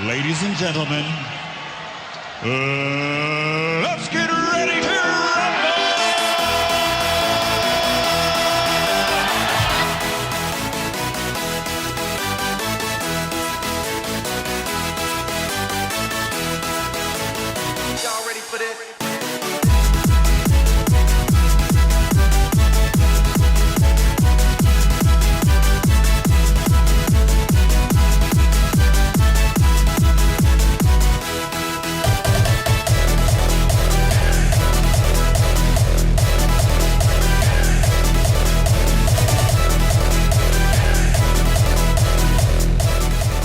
Ladies and gentlemen, let's get ready to rumble! Y'all ready for this?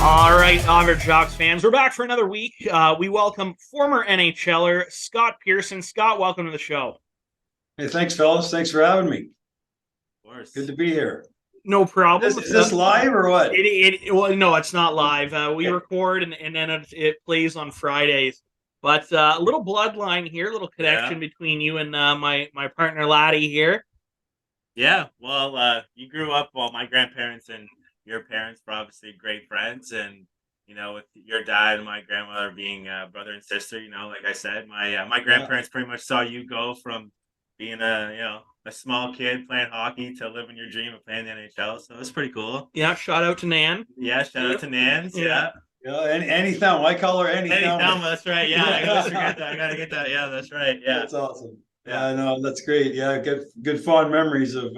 All right, Jocks fans, we're back for another week. We welcome former NHLer Scott Pearson. Scott, welcome to the show. Hey, thanks, fellas. Thanks for having me. Of course. Good to be here. No problem. Is this live or what? Well, no, it's not live. We record and then it plays on Fridays. But a little bloodline here, a little connection between you and my partner Laddie here. Yeah, well, you grew up, my grandparents and your parents were obviously great friends, and with your dad and my grandmother being brother and sister, like I said, my grandparents pretty much saw you go from being a small kid playing hockey to living your dream of playing the NHL. So it's pretty cool. Yeah, shout out to Nan. Yeah, shout out to Nans. Yeah. Any thumb. I call her any thumb. That's right. Yeah, I gotta forget that. I gotta get that. Yeah, that's right. Yeah, that's awesome. Yeah, no, that's great. Yeah, good fond memories of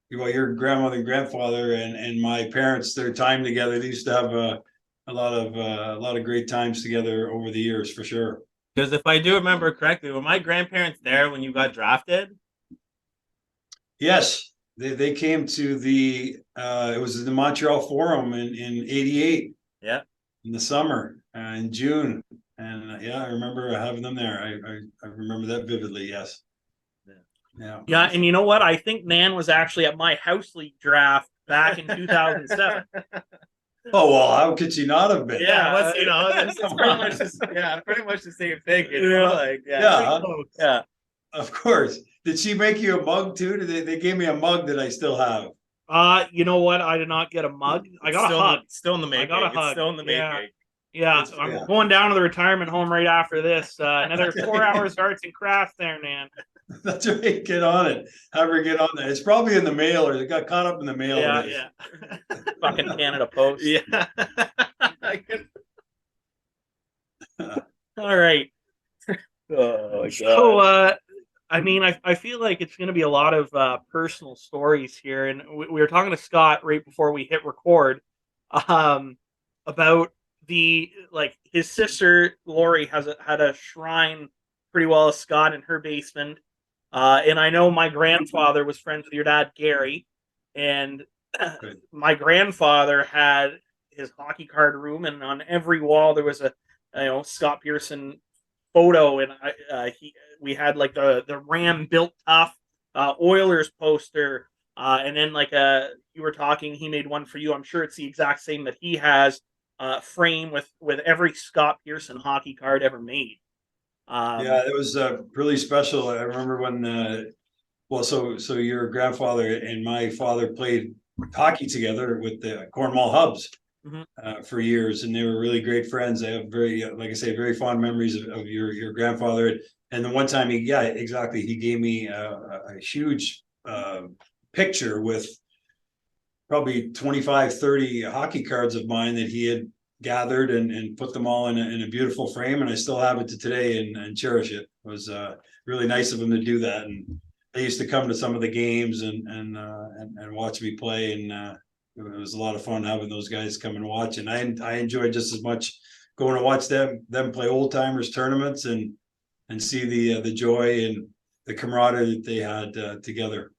your grandmother and grandfather and my parents. Their time together. They used to have a lot of great times together over the years, for sure. Because if I do remember correctly, were my grandparents there when you got drafted? Yes, they came to the it was the Montreal Forum in '88. Yeah, in the summer in June, and I remember having them there. I remember that vividly. Yes. Yeah, and you know what? I think Nan was actually at my house league draft back in 2007. Oh well, how could she not have been? Yeah, it's pretty much the same thing. Yeah. Of course. Did she make you a mug too? They gave me a mug that I still have. You know what? I did not get a mug. I got a hug. Still in the making. I got a hug. It's still in the making. Yeah, I'm going down to the retirement home right after this. Another 4 hours arts and crafts there, Nan. That's right. Get on it. Have her get on there. It's probably in the mail, or it got caught up in the mail. Yeah. Fucking Canada Post. Yeah. All right. Oh, so, I feel like it's going to be a lot of personal stories here, and we were talking to Scott right before we hit record about his sister Lori had a shrine pretty well as Scott in her basement. And I know my grandfather was friends with your dad, Gary, and my grandfather had his hockey card room, and on every wall there was a Scott Pearson photo, and we had like the Ram built tough Oilers poster, and then you were talking, he made one for you. I'm sure it's the exact same that he has, frame with every Scott Pearson hockey card ever made. It was really special. I remember when, so your grandfather and my father played hockey together with the Cornwall Hubs for years, and they were really great friends. I have very fond memories of your grandfather. And the one time he gave me a huge picture with probably 25, 30 hockey cards of mine that he had gathered and put them all in a beautiful frame, and I still have it to today and cherish it. It was really nice of him to do that, and they used to come to some of the games and watch me play, and it was a lot of fun having those guys come and watch, and I enjoyed just as much going to watch them play old timers tournaments and see the joy and the camaraderie that they had together.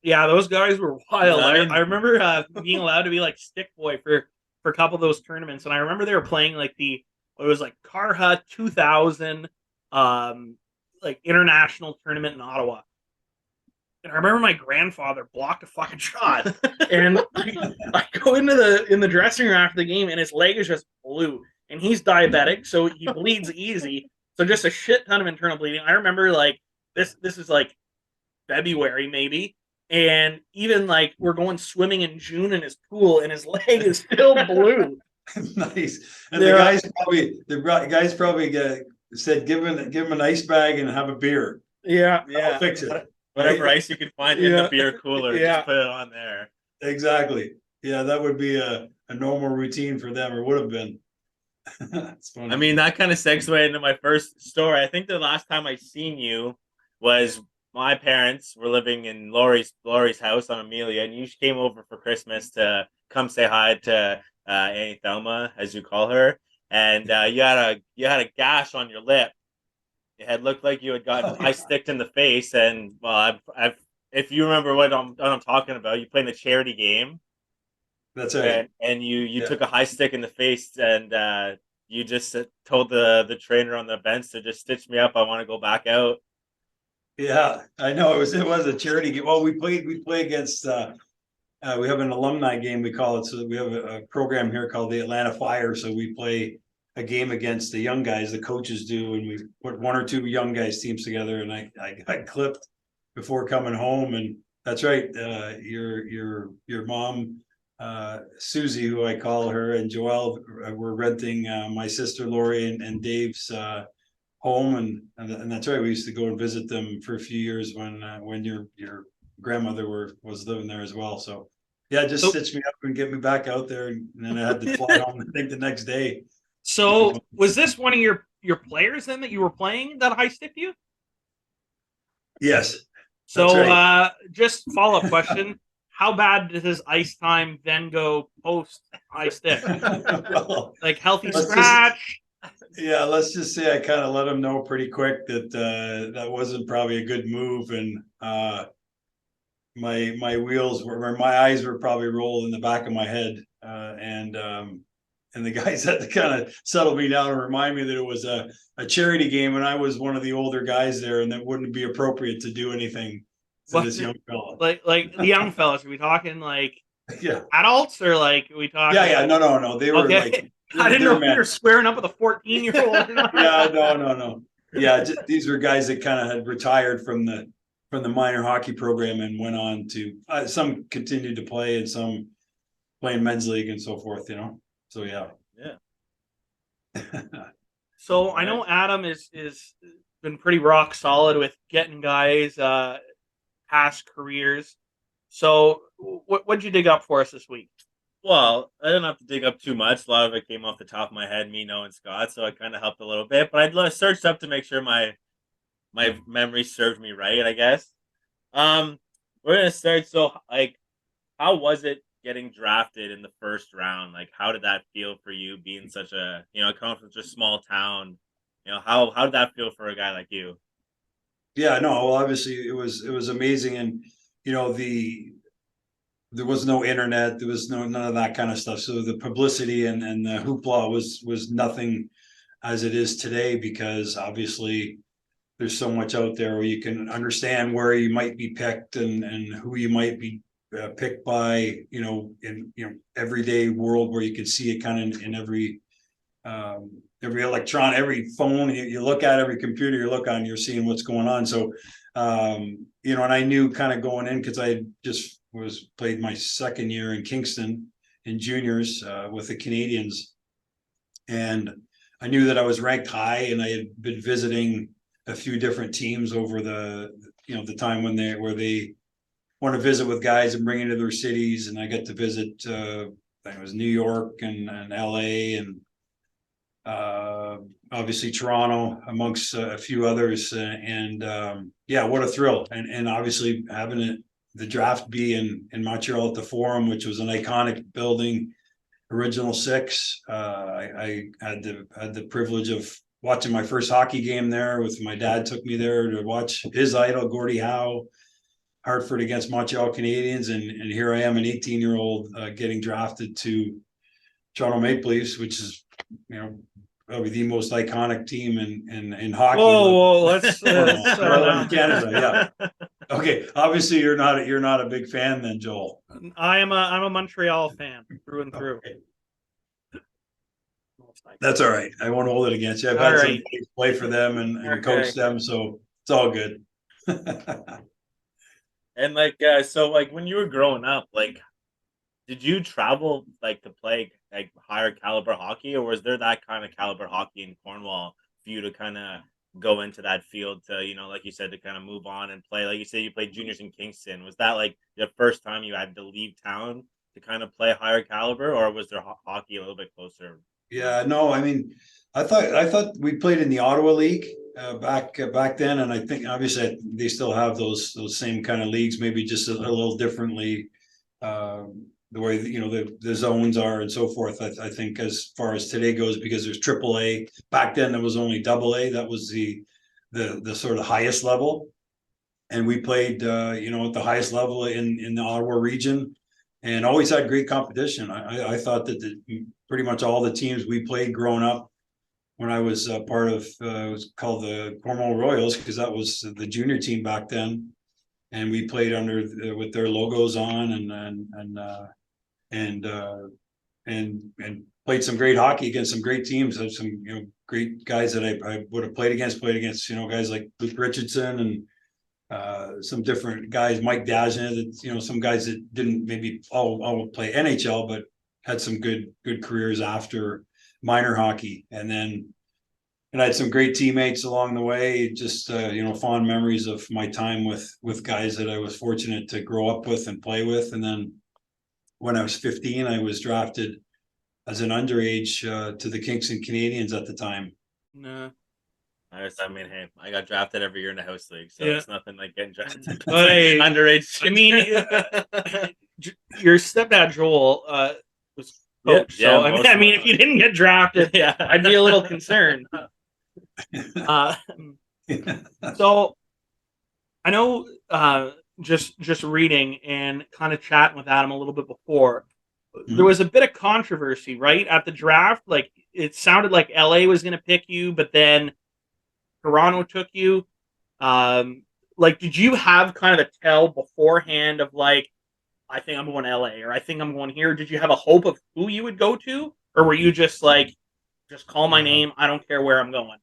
Yeah, those guys were wild. I remember being allowed to be like stick boy for a couple of those tournaments, and I remember they were playing it was like Carha 2000 international tournament in Ottawa, and I remember my grandfather blocked a fucking shot, and I go into the dressing room after the game, and his leg is just blue, and he's diabetic, so he bleeds easy, so just a shit ton of internal bleeding. I remember this is February maybe. And even we're going swimming in June in his pool, and his leg is still blue. Nice. And Yeah. the guys probably said, give him an ice bag and have a beer. Yeah. I'll fix it. Whatever Right? ice you can find in Yeah. the beer cooler, Yeah. just put it on there. Exactly. Yeah, that would be a normal routine for them, or would have been. It's funny. I mean, that kind of segues into my first story. I think the last time I seen you was my parents were living in Lori's house on Amelia, and you came over for Christmas to come say hi to Annie Thelma, as you call her, and you had a gash on your lip. It had looked like you had gotten ice sticked in the face, and well, I've if you remember what I'm talking about, you played in a charity game. That's right. And you took a high stick in the face, and you just told the trainer on the bench to just stitch me up. I want to go back out. Yeah, I know it was a charity game. Well, we play against we have an alumni game, we call it. So we have a program here called the Atlanta Fire. So we play a game against the young guys, the coaches do, and we put one or two young guys teams together. And I got clipped before coming home. And that's right. Your mom, Susie, who I call her, and Joelle were renting my sister Lori and Dave's home, and that's right. We used to go and visit them for a few years when your grandmother was living there as well. So yeah, just stitch me up and get me back out there, and then I had to fly home, I think, the next day. So was this one of your players then that you were playing that high stick you? Yes. So right. Just follow-up question. How bad does his ice time then go post ice stick? Well, like healthy scratch? Yeah, let's just say I kind of let him know pretty quick that that wasn't probably a good move, and my wheels were, my eyes were probably rolling in the back of my head, and the guys had to kind of settle me down and remind me that it was a charity game, and I was one of the older guys there, and that wouldn't be appropriate to do anything to this young fella. Like the young fellas, are we talking like yeah, adults, or like we talking? Yeah, no. They were like, I didn't know you were squaring up with a 14-year-old. Yeah, no. Yeah, these were guys that kind of had retired from the minor hockey program and went on to some continued to play, and some playing men's league and so forth. So yeah. So I know Adam is been pretty rock solid with getting guys past careers. So what'd you dig up for us this week? Well, I didn't have to dig up too much. A lot of it came off the top of my head, me knowing Scott, so it kind of helped a little bit. But I searched up to make sure my memory served me right, I guess. We're gonna start. So, like, how was it getting drafted in the first round? Like, how did that feel for you, being such a coming from such a small town? How did that feel for a guy like you? Yeah, no. Well, obviously it was amazing, and there was no internet, there was none of that kind of stuff. So the publicity and the hoopla was nothing as it is today, because obviously there's so much out there where you can understand where you might be picked, and who you might be picked by, in everyday world, where you can see it kind of in every electron, every phone you look at, every computer you look on, you're seeing what's going on. So and I knew kind of going in, because I just played my second year in Kingston in juniors with the Canadiens, and I knew that I was ranked high, and I had been visiting a few different teams over the time where they want to visit with guys and bring into their cities, and I got to visit it was New York and LA, and obviously Toronto, amongst a few others, and what a thrill, and obviously having the draft be in Montreal at the Forum, which was an iconic building, original six. I had the privilege of watching my first hockey game there. With my dad, took me there to watch his idol, Gordie Howe, Hartford against Montreal Canadiens, and here I am, an 18-year-old getting drafted to Toronto Maple Leafs, which is probably the most iconic team in hockey. Whoa, let's Canada. Yeah. Okay. Obviously, you're not a big fan then, Joel. I'm a Montreal fan through and through. Okay. That's all right. I won't hold it against you. I've had some play for them and coach them, so it's all good. And so when you were growing up, like, did you travel like to play like higher caliber hockey, or was there that kind of caliber hockey in Cornwall for you to kind of go into that field to, like you said, to kind of move on and play? Like you said, you played juniors in Kingston. Was that like the first time you had to leave town to kind of play higher caliber, or was there hockey a little bit closer? Yeah, no, I mean, I thought we played in the Ottawa League back then, and I think obviously they still have those same kind of leagues, maybe just a little differently, the way the zones are and so forth. I think as far as today goes, because there's AAA. Back then there was only AA. That was the sort of highest level, and we played at the highest level in the Ottawa region, and always had great competition. I thought that pretty much all the teams we played growing up, when I was part of it was called the Cornwall Royals, because that was the junior team back then, and we played under with their logos on, and played some great hockey against some great teams. Had some great guys that I would have played against guys like Luke Richardson and some different guys, Mike Dajna, that some guys that didn't maybe all play NHL, but had some good careers after minor hockey. And I had some great teammates along the way. Just fond memories of my time with guys that I was fortunate to grow up with and play with. And then when I was 15, I was drafted as an underage to the Kingston Canadians at the time. No. I mean, hey, I got drafted every year in the house league, so it's nothing like getting drafted. But Underage. I mean, your stepdad Joel was coach, Yeah, so I mean, if you didn't get drafted, Yeah. I'd be a little concerned. So I know, just reading and kind of chatting with Adam a little bit before, there was a bit of controversy, right, at the draft. Like it sounded like LA was going to pick you, but then Toronto took you. Like, did you have kind of a tell beforehand of like, I think I'm going LA, or I think I'm going here? Did you have a hope of who you would go to, or were you just like, just call my name, I don't care where I'm going?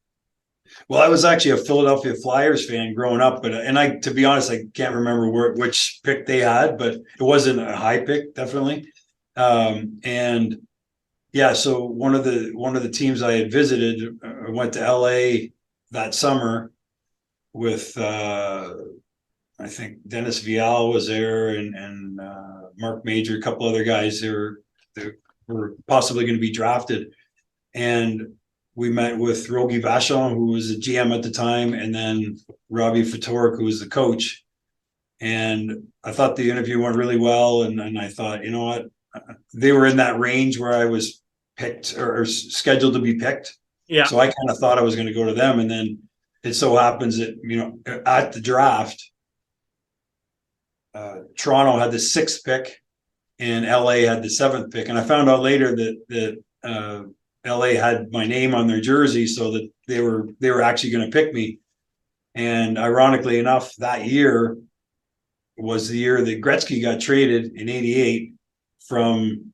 Well, I was actually a Philadelphia Flyers fan growing up, but to be honest, I can't remember which pick they had, but it wasn't a high pick, definitely. And yeah, so one of the teams I had visited, I went to LA that summer with I think Dennis Vial was there, and Mark Major, a couple other guys that were possibly going to be drafted. And we met with Rogi Vachon, who was the GM at the time, and then Robbie Fatorik, who was the coach. And I thought the interview went really well, and I thought, you know what, they were in that range where I was picked or scheduled to be picked. Yeah. So I kind of thought I was going to go to them, and then it so happens that at the draft, Toronto had the 6th pick, and LA had the 7th pick, and I found out later that LA had my name on their jersey, so that they were actually going to pick me. And ironically enough, that year was the year that Gretzky got traded in '88 from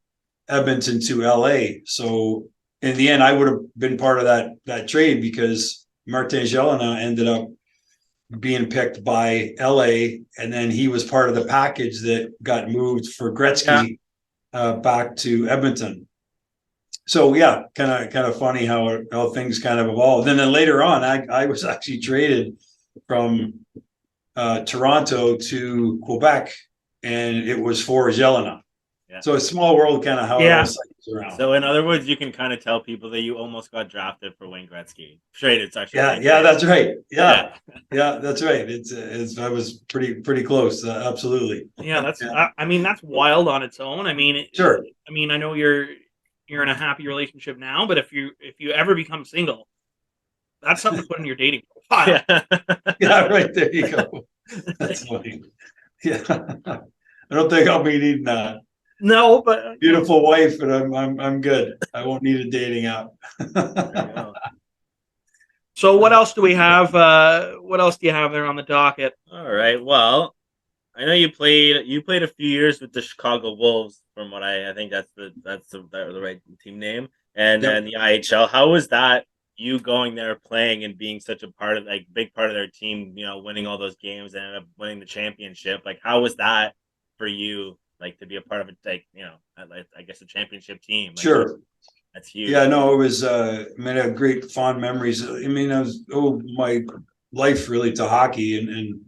Edmonton to LA. So in the end, I would have been part of that trade, because Martin Gélina ended up being picked by LA, and then he was part of the package that got moved for Gretzky back to Edmonton. So yeah, kind of funny how things kind of evolved. And then later on, I was actually traded from Toronto to Quebec, and it was for Gélina. Yeah. So a small world, kind of how it all cycles around. So in other words, you can kind of tell people that you almost got drafted for Wayne Gretzky. Traded, actually. Yeah, that's right. Yeah, that's right. It's I was pretty close. Absolutely. Yeah, that's. Yeah. I mean, that's wild on its own. I mean, sure. I mean, I know you're in a happy relationship now, but if you ever become single, that's something to put in your dating profile. Yeah, right there you go. That's funny. Yeah, I don't think I'll be needing that. No, but beautiful wife, but I'm good. I won't need a dating app. So what else do we have? What else do you have there on the docket? All right. Well, I know you played a few years with the Chicago Wolves, from what I think that's the right team name, and then the IHL. How was that, you going there, playing, and being such a part of, like, big part of their team, winning all those games and ended up winning the championship? Like, how was that for you like to be a part of it, like I guess a championship team. Like, Sure. that's huge. Yeah, no, it was. I mean, I have great fond memories. I mean, I was my life really to hockey, and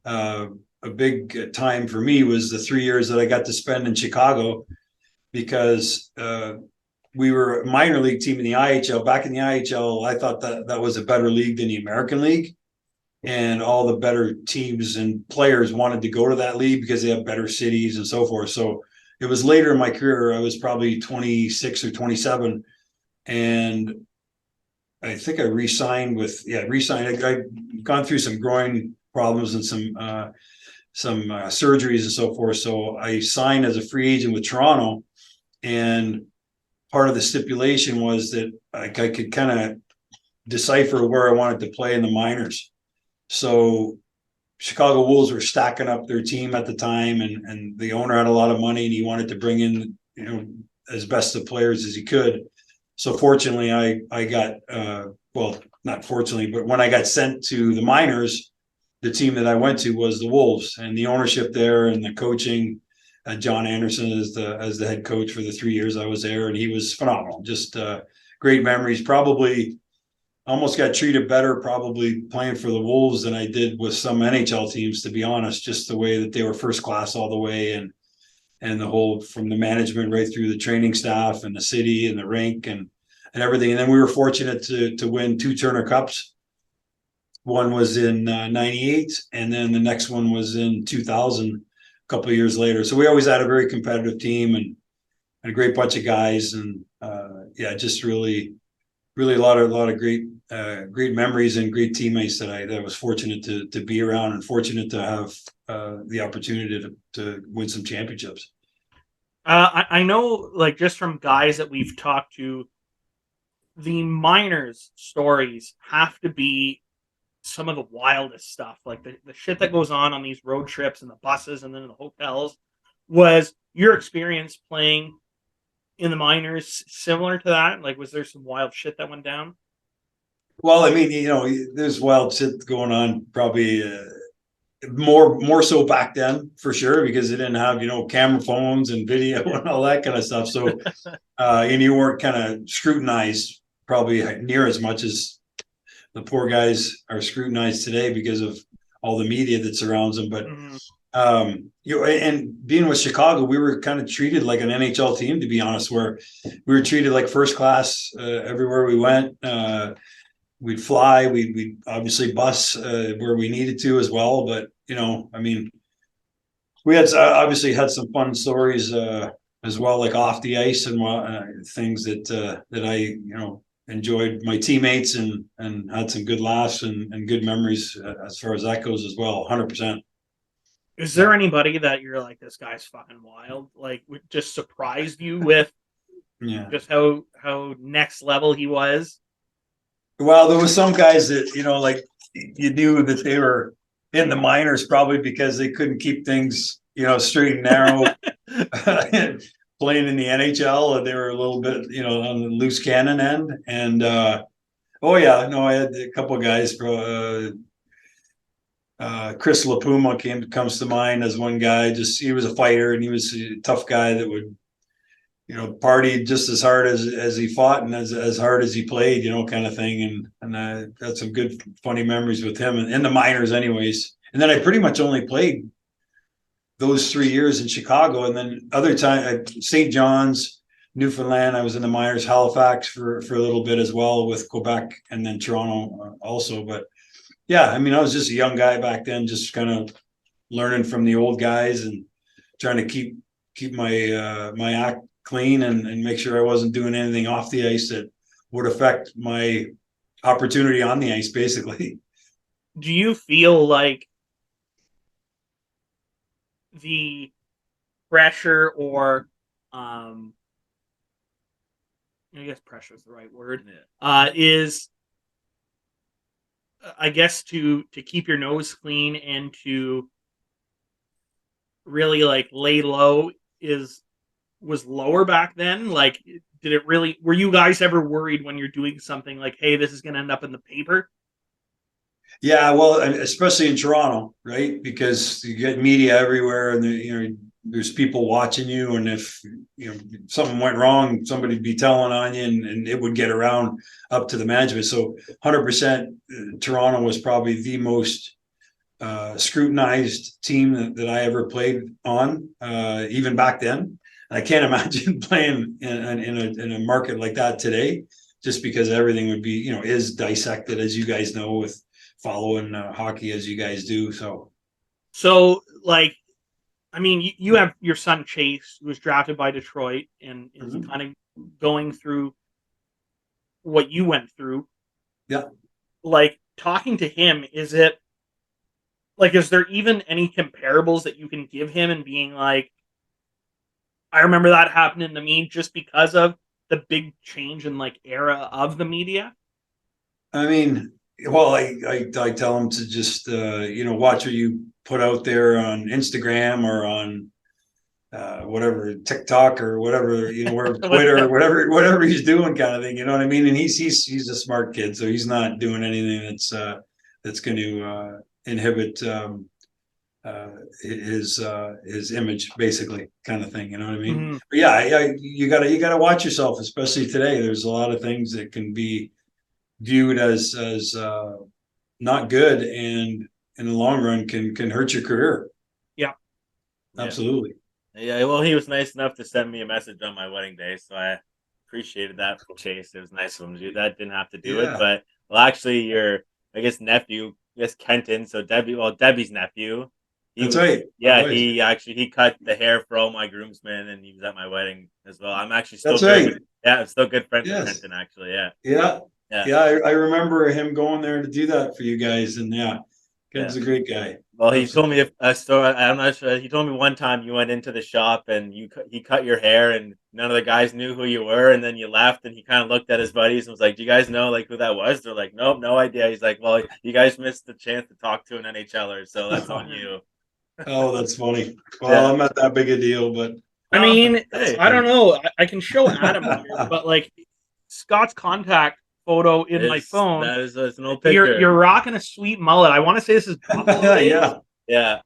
a big time for me was the 3 years that I got to spend in Chicago because we were a minor league team in the IHL. Back in the IHL, I thought that was a better league than the American League, and all the better teams and players wanted to go to that league because they have better cities and so forth. So it was later in my career. I was probably 26 or 27, and I think I re-signed with re-signed. I've gone through some groin problems and some surgeries and so forth. So I signed as a free agent with Toronto, and part of the stipulation was that I could kind of decipher where I wanted to play in the minors. So Chicago Wolves were stacking up their team at the time, and the owner had a lot of money, and he wanted to bring in as best of players as he could. So fortunately, I got well, not fortunately, but when I got sent to the minors, the team that I went to was the Wolves, and the ownership there and the coaching. John Anderson as the head coach for the 3 years I was there, and he was phenomenal. Just great memories. Probably almost got treated better probably playing for the Wolves than I did with some NHL teams, to be honest. Just the way that they were first class all the way, and the whole from the management right through the training staff and the city and the rink and everything. And then we were fortunate to win 2 Turner Cups. One was in '98, and then the next one was in 2000. A couple of years later. So we always had a very competitive team and a great bunch of guys, and just really a lot of great memories and great teammates that I was fortunate to be around and fortunate to have the opportunity to win some championships. I know, like, just from guys that we've talked to, the minors stories have to be some of the wildest stuff, like the shit that goes on these road trips and the buses and then in the hotels. Was your experience playing in the minors similar to that? Like, was there some wild shit that went down? Well, I mean, there's wild shit going on probably more so back then for sure, because they didn't have, camera phones and video and all that kind of stuff. So, and you weren't kind of scrutinized probably near as much as the poor guys are scrutinized today because of all the media that surrounds them. But and being with Chicago, we were kind of treated like an NHL team, to be honest, where we were treated like first class everywhere we went. We'd fly, we'd obviously bus where we needed to as well. But I mean, we had obviously had some fun stories as well, like off the ice and things that I enjoyed my teammates and had some good laughs and good memories as far as that goes as well. 100%. Is there anybody that you're like, this guy's fucking wild, like just surprised you with just how next level he was? Well, there was some guys that like you knew that they were in the minors probably because they couldn't keep things straight and narrow. Playing in the NHL, and they were a little bit, on the loose cannon end. And I had a couple of guys. Chris LaPuma comes to mind as one guy. Just he was a fighter, and he was a tough guy that would, party just as hard as he fought and as hard as he played, kind of thing. And I got some good funny memories with him in the minors, anyways. And then I pretty much only played those 3 years in Chicago, and then other time St. John's, Newfoundland. I was in the minors, Halifax for a little bit as well with Quebec, and then Toronto also. But yeah, I mean, I was just a young guy back then, just kind of learning from the old guys and trying to keep my act clean and make sure I wasn't doing anything off the ice that would affect my opportunity on the ice, basically. Do you feel like the pressure, or I guess pressure is the right word, is, I guess, to keep your nose clean and to really like lay low was lower back then? Like, were you guys ever worried when you're doing something like, hey, this is going to end up in the paper? Yeah, well, especially in Toronto, right? Because you get media everywhere, and there's people watching you, and if something went wrong, somebody'd be telling on you, and it would get around up to the management. So 100%, Toronto was probably the most scrutinized team that I ever played on, even back then. I can't imagine playing in a market like that today, just because everything would be, is dissected, as you guys know, with following hockey as you guys do. So like, I mean, you have your son Chase, who was drafted by Detroit, and is kind of going through what you went through. Yeah. Like, talking to him, is there even any comparables that you can give him, and being like, I remember that happening to me, just because of the big change in like era of the media? I mean, well, I tell him to just watch what you put out there on Instagram or on whatever, TikTok or whatever, where Twitter, whatever he's doing, kind of thing. You know what I mean? And he's a smart kid, so he's not doing anything that's going to inhibit his image, basically, kind of thing. You know what I mean? Mm-hmm. But yeah, you gotta watch yourself, especially today. There's a lot of things that can be viewed as not good, and in the long run can hurt your career. Yeah, absolutely. Yeah, well, he was nice enough to send me a message on my wedding day, so I appreciated that from Chase. It was nice of him to do that. Didn't have to do it, but actually, your nephew, Kenton. So Debbie's nephew. That's right. Yeah, he cut the hair for all my groomsmen, and he was at my wedding as well. I'm actually still I'm still good friends with Kenton, actually. Yeah. I remember him going there to do that for you guys, and Ken's a great guy. Well, he told me a story. I'm not sure. He told me one time you went into the shop and he cut your hair, and none of the guys knew who you were, and then you left, and he kind of looked at his buddies and was like, "Do you guys know like who that was?" They're like, "Nope, no idea." He's like, "Well, you guys missed the chance to talk to an NHLer, so that's on you." Oh, that's funny. Well, I'm not that big a deal, but I mean, I don't know. I can show Adam here, but like Scott's contact photo in my phone. That is an old picture. You're rocking a sweet mullet. I want to say this is Buffalo. Yeah.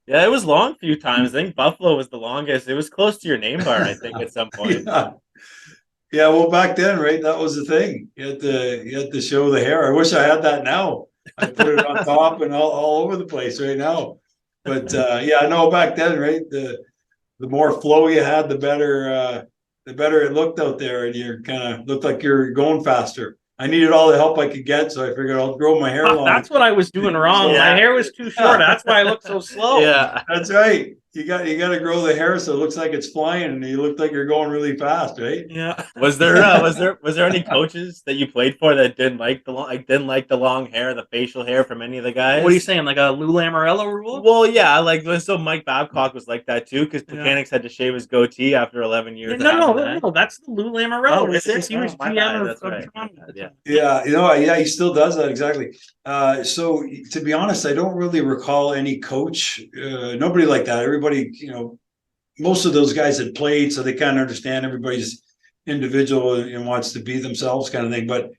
It was long a few times. I think Buffalo was the longest. It was close to your name bar, I think, at some point. Yeah. Well, back then, right? That was the thing. You had to show the hair. I wish I had that now. I put it on top and all over the place right now. But back then, right? The more flow you had, the better it looked out there, and you kind of looked like you're going faster. I needed all the help I could get, so I figured I'll grow my hair long. That's what I was doing wrong. Yeah. My hair was too short. That's why I look so slow. Yeah, that's right. You got to grow the hair so it looks like it's flying, and you look like you're going really fast, right? Yeah. Was there any coaches that you played for that didn't like the long hair, the facial hair from any of the guys? What are you saying, like a Lou Lamoriello rule? Well, yeah, so Mike Babcock was like that too, because Mechanics had to shave his goatee after 11 years. No, that's the Lou Lamoriello. He was GM of Toronto. Yeah, he still does that, exactly. So to be honest, I don't really recall any coach, nobody like that. Everybody, most of those guys had played, so they kind of understand everybody's individual and wants to be themselves, kind of thing. But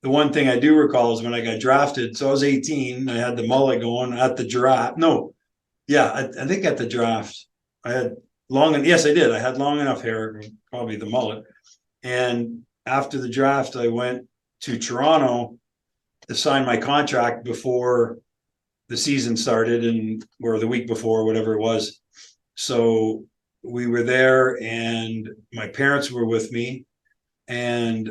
the one thing I do recall is when I got drafted. So I was 18. I had the mullet going at the draft. I think at the draft I had yes, I did. I had long enough hair, probably the mullet. And after the draft, I went to Toronto to sign my contract before the season started, or the week before, whatever it was. So we were there, and my parents were with me, and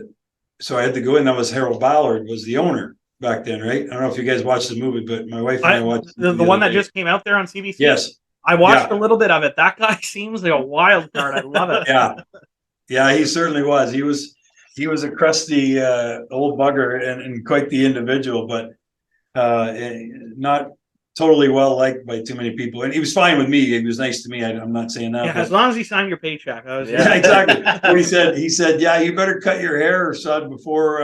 so I had to go in. That was Harold Ballard was the owner back then, right? I don't know if you guys watched the movie, but my wife and I watched the one that just came out there on CBC. Yes, I watched a little bit of it. That guy seems like a wild card. I love it. Yeah, he certainly was. He was a crusty old bugger and quite the individual, but not totally well liked by too many people. And he was fine with me. He was nice to me. I'm not saying that. Yeah, as long as he signed your paycheck. Exactly. What he said, yeah, you better cut your hair, son, before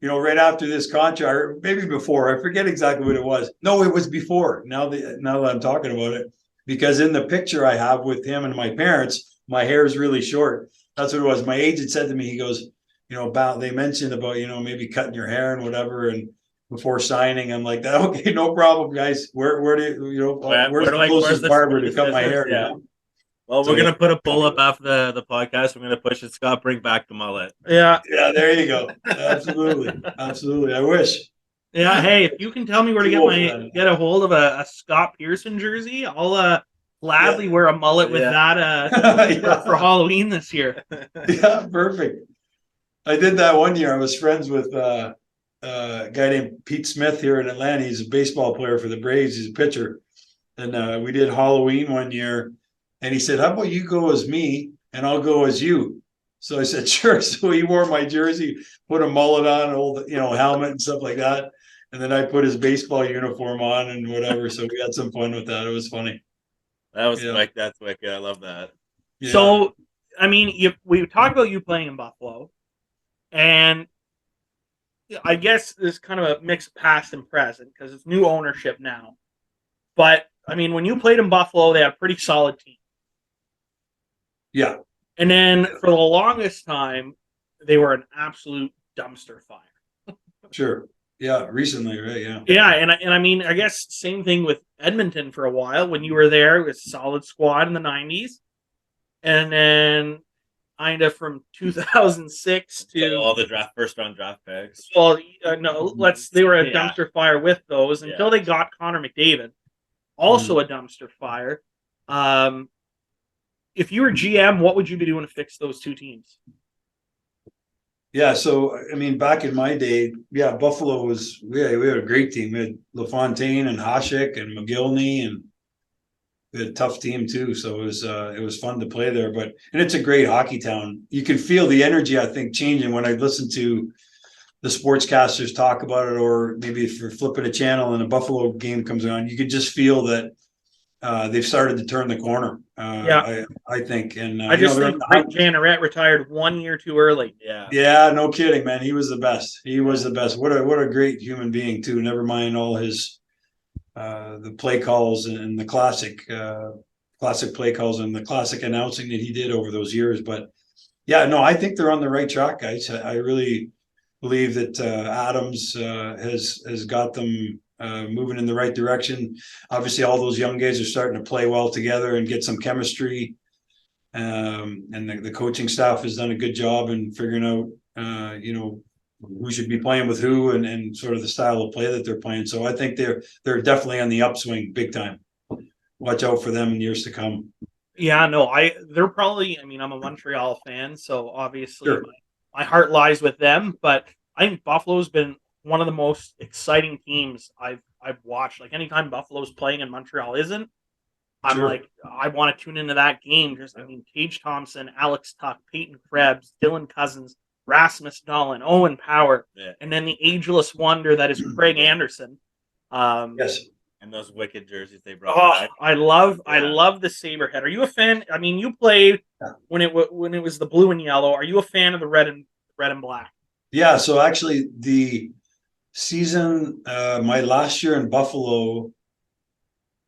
right after this contract, or maybe before. I forget exactly what it was. No, it was before. Now that I'm talking about it, because in the picture I have with him and my parents, my hair is really short. That's what it was. My agent said to me, he goes, they mentioned about, maybe cutting your hair and whatever. And before signing. I'm like, okay, no problem, guys. Where do you know? Where Where's the where's closest the barber to closest cut my business? hair? You Yeah. know? Well, So, we're gonna put a poll up after the podcast. We're gonna push it. Scott, bring back the mullet. Yeah. Yeah, there you go. Absolutely, absolutely. I wish. Yeah. Hey, if you can tell me where to Too get old for that. get a hold of a Scott Pearson jersey, I'll gladly wear a mullet with Yeah. that for Yeah, Halloween this year. yeah, perfect. I did that one year. I was friends with a guy named Pete Smith here in Atlanta. He's a baseball player for the Braves. He's a pitcher. And we did Halloween one year. And he said, how about you go as me and I'll go as you? So I said, sure. So he wore my jersey, put a mullet on, old, helmet and stuff like that. And then I put his baseball uniform on and whatever. So we had some fun with that. It was funny. That was Yeah. that's wicked. I love that. Yeah. So, I mean, we talked about you playing in Buffalo, and I guess there's kind of a mix of past and present because it's new ownership now. But I mean, when you played in Buffalo, they had a pretty solid team. Yeah. And then for the longest time, they were an absolute dumpster fire. Sure. Yeah. Recently, right? Yeah. Yeah, and I mean, I guess same thing with Edmonton for a while. When you were there, it was a solid squad in the 90s. And then kind of from 2006 to So all the first round draft picks. well, no, they were a Yeah. dumpster fire with those until they got Connor McDavid, also a dumpster fire. If you were GM, what would you be doing to fix those two teams? Yeah, so I mean, back in my day, Buffalo was we had a great team. We had LaFontaine and Hasek and McGillney, and we had a tough team too. So it was fun to play there. And it's a great hockey town. You can feel the energy, I think, changing when I listen to the sportscasters talk about it, or maybe if you're flipping a channel and a Buffalo game comes on, you could just feel that they've started to turn the corner. I think, and I just think Rick Janneret retired 1 year too early. Yeah, no kidding, man. He was the best. He was the best. What a great human being too. Never mind all his the play calls and the classic play calls and the classic announcing that he did over those years. But yeah, no, I think they're on the right track, guys. I really believe that Adams has got them moving in the right direction. Obviously, all those young guys are starting to play well together and get some chemistry. And the coaching staff has done a good job in figuring out, who should be playing with who and sort of the style of play that they're playing. So I think they're definitely on the upswing big time. Watch out for them in years to come. Yeah, no, they're probably. I mean, I'm a Montreal fan, so obviously Sure. my heart lies with them. But I think Buffalo's been one of the most exciting teams I've watched. Like anytime Buffalo's playing and Montreal isn't, I'm Sure. like, I want to tune into that game. Tage Thompson, Alex Tuck, Peyton Krebs, Dylan Cousins, Rasmus Dahlin, Owen Power, and then the ageless wonder that is Craig Anderson. Yes. And those wicked jerseys they brought back. I love the Saberhead. Are you a fan? I mean, you played when it was the blue and yellow. Are you a fan of the red and black? Yeah. So actually, the season, my last year in Buffalo,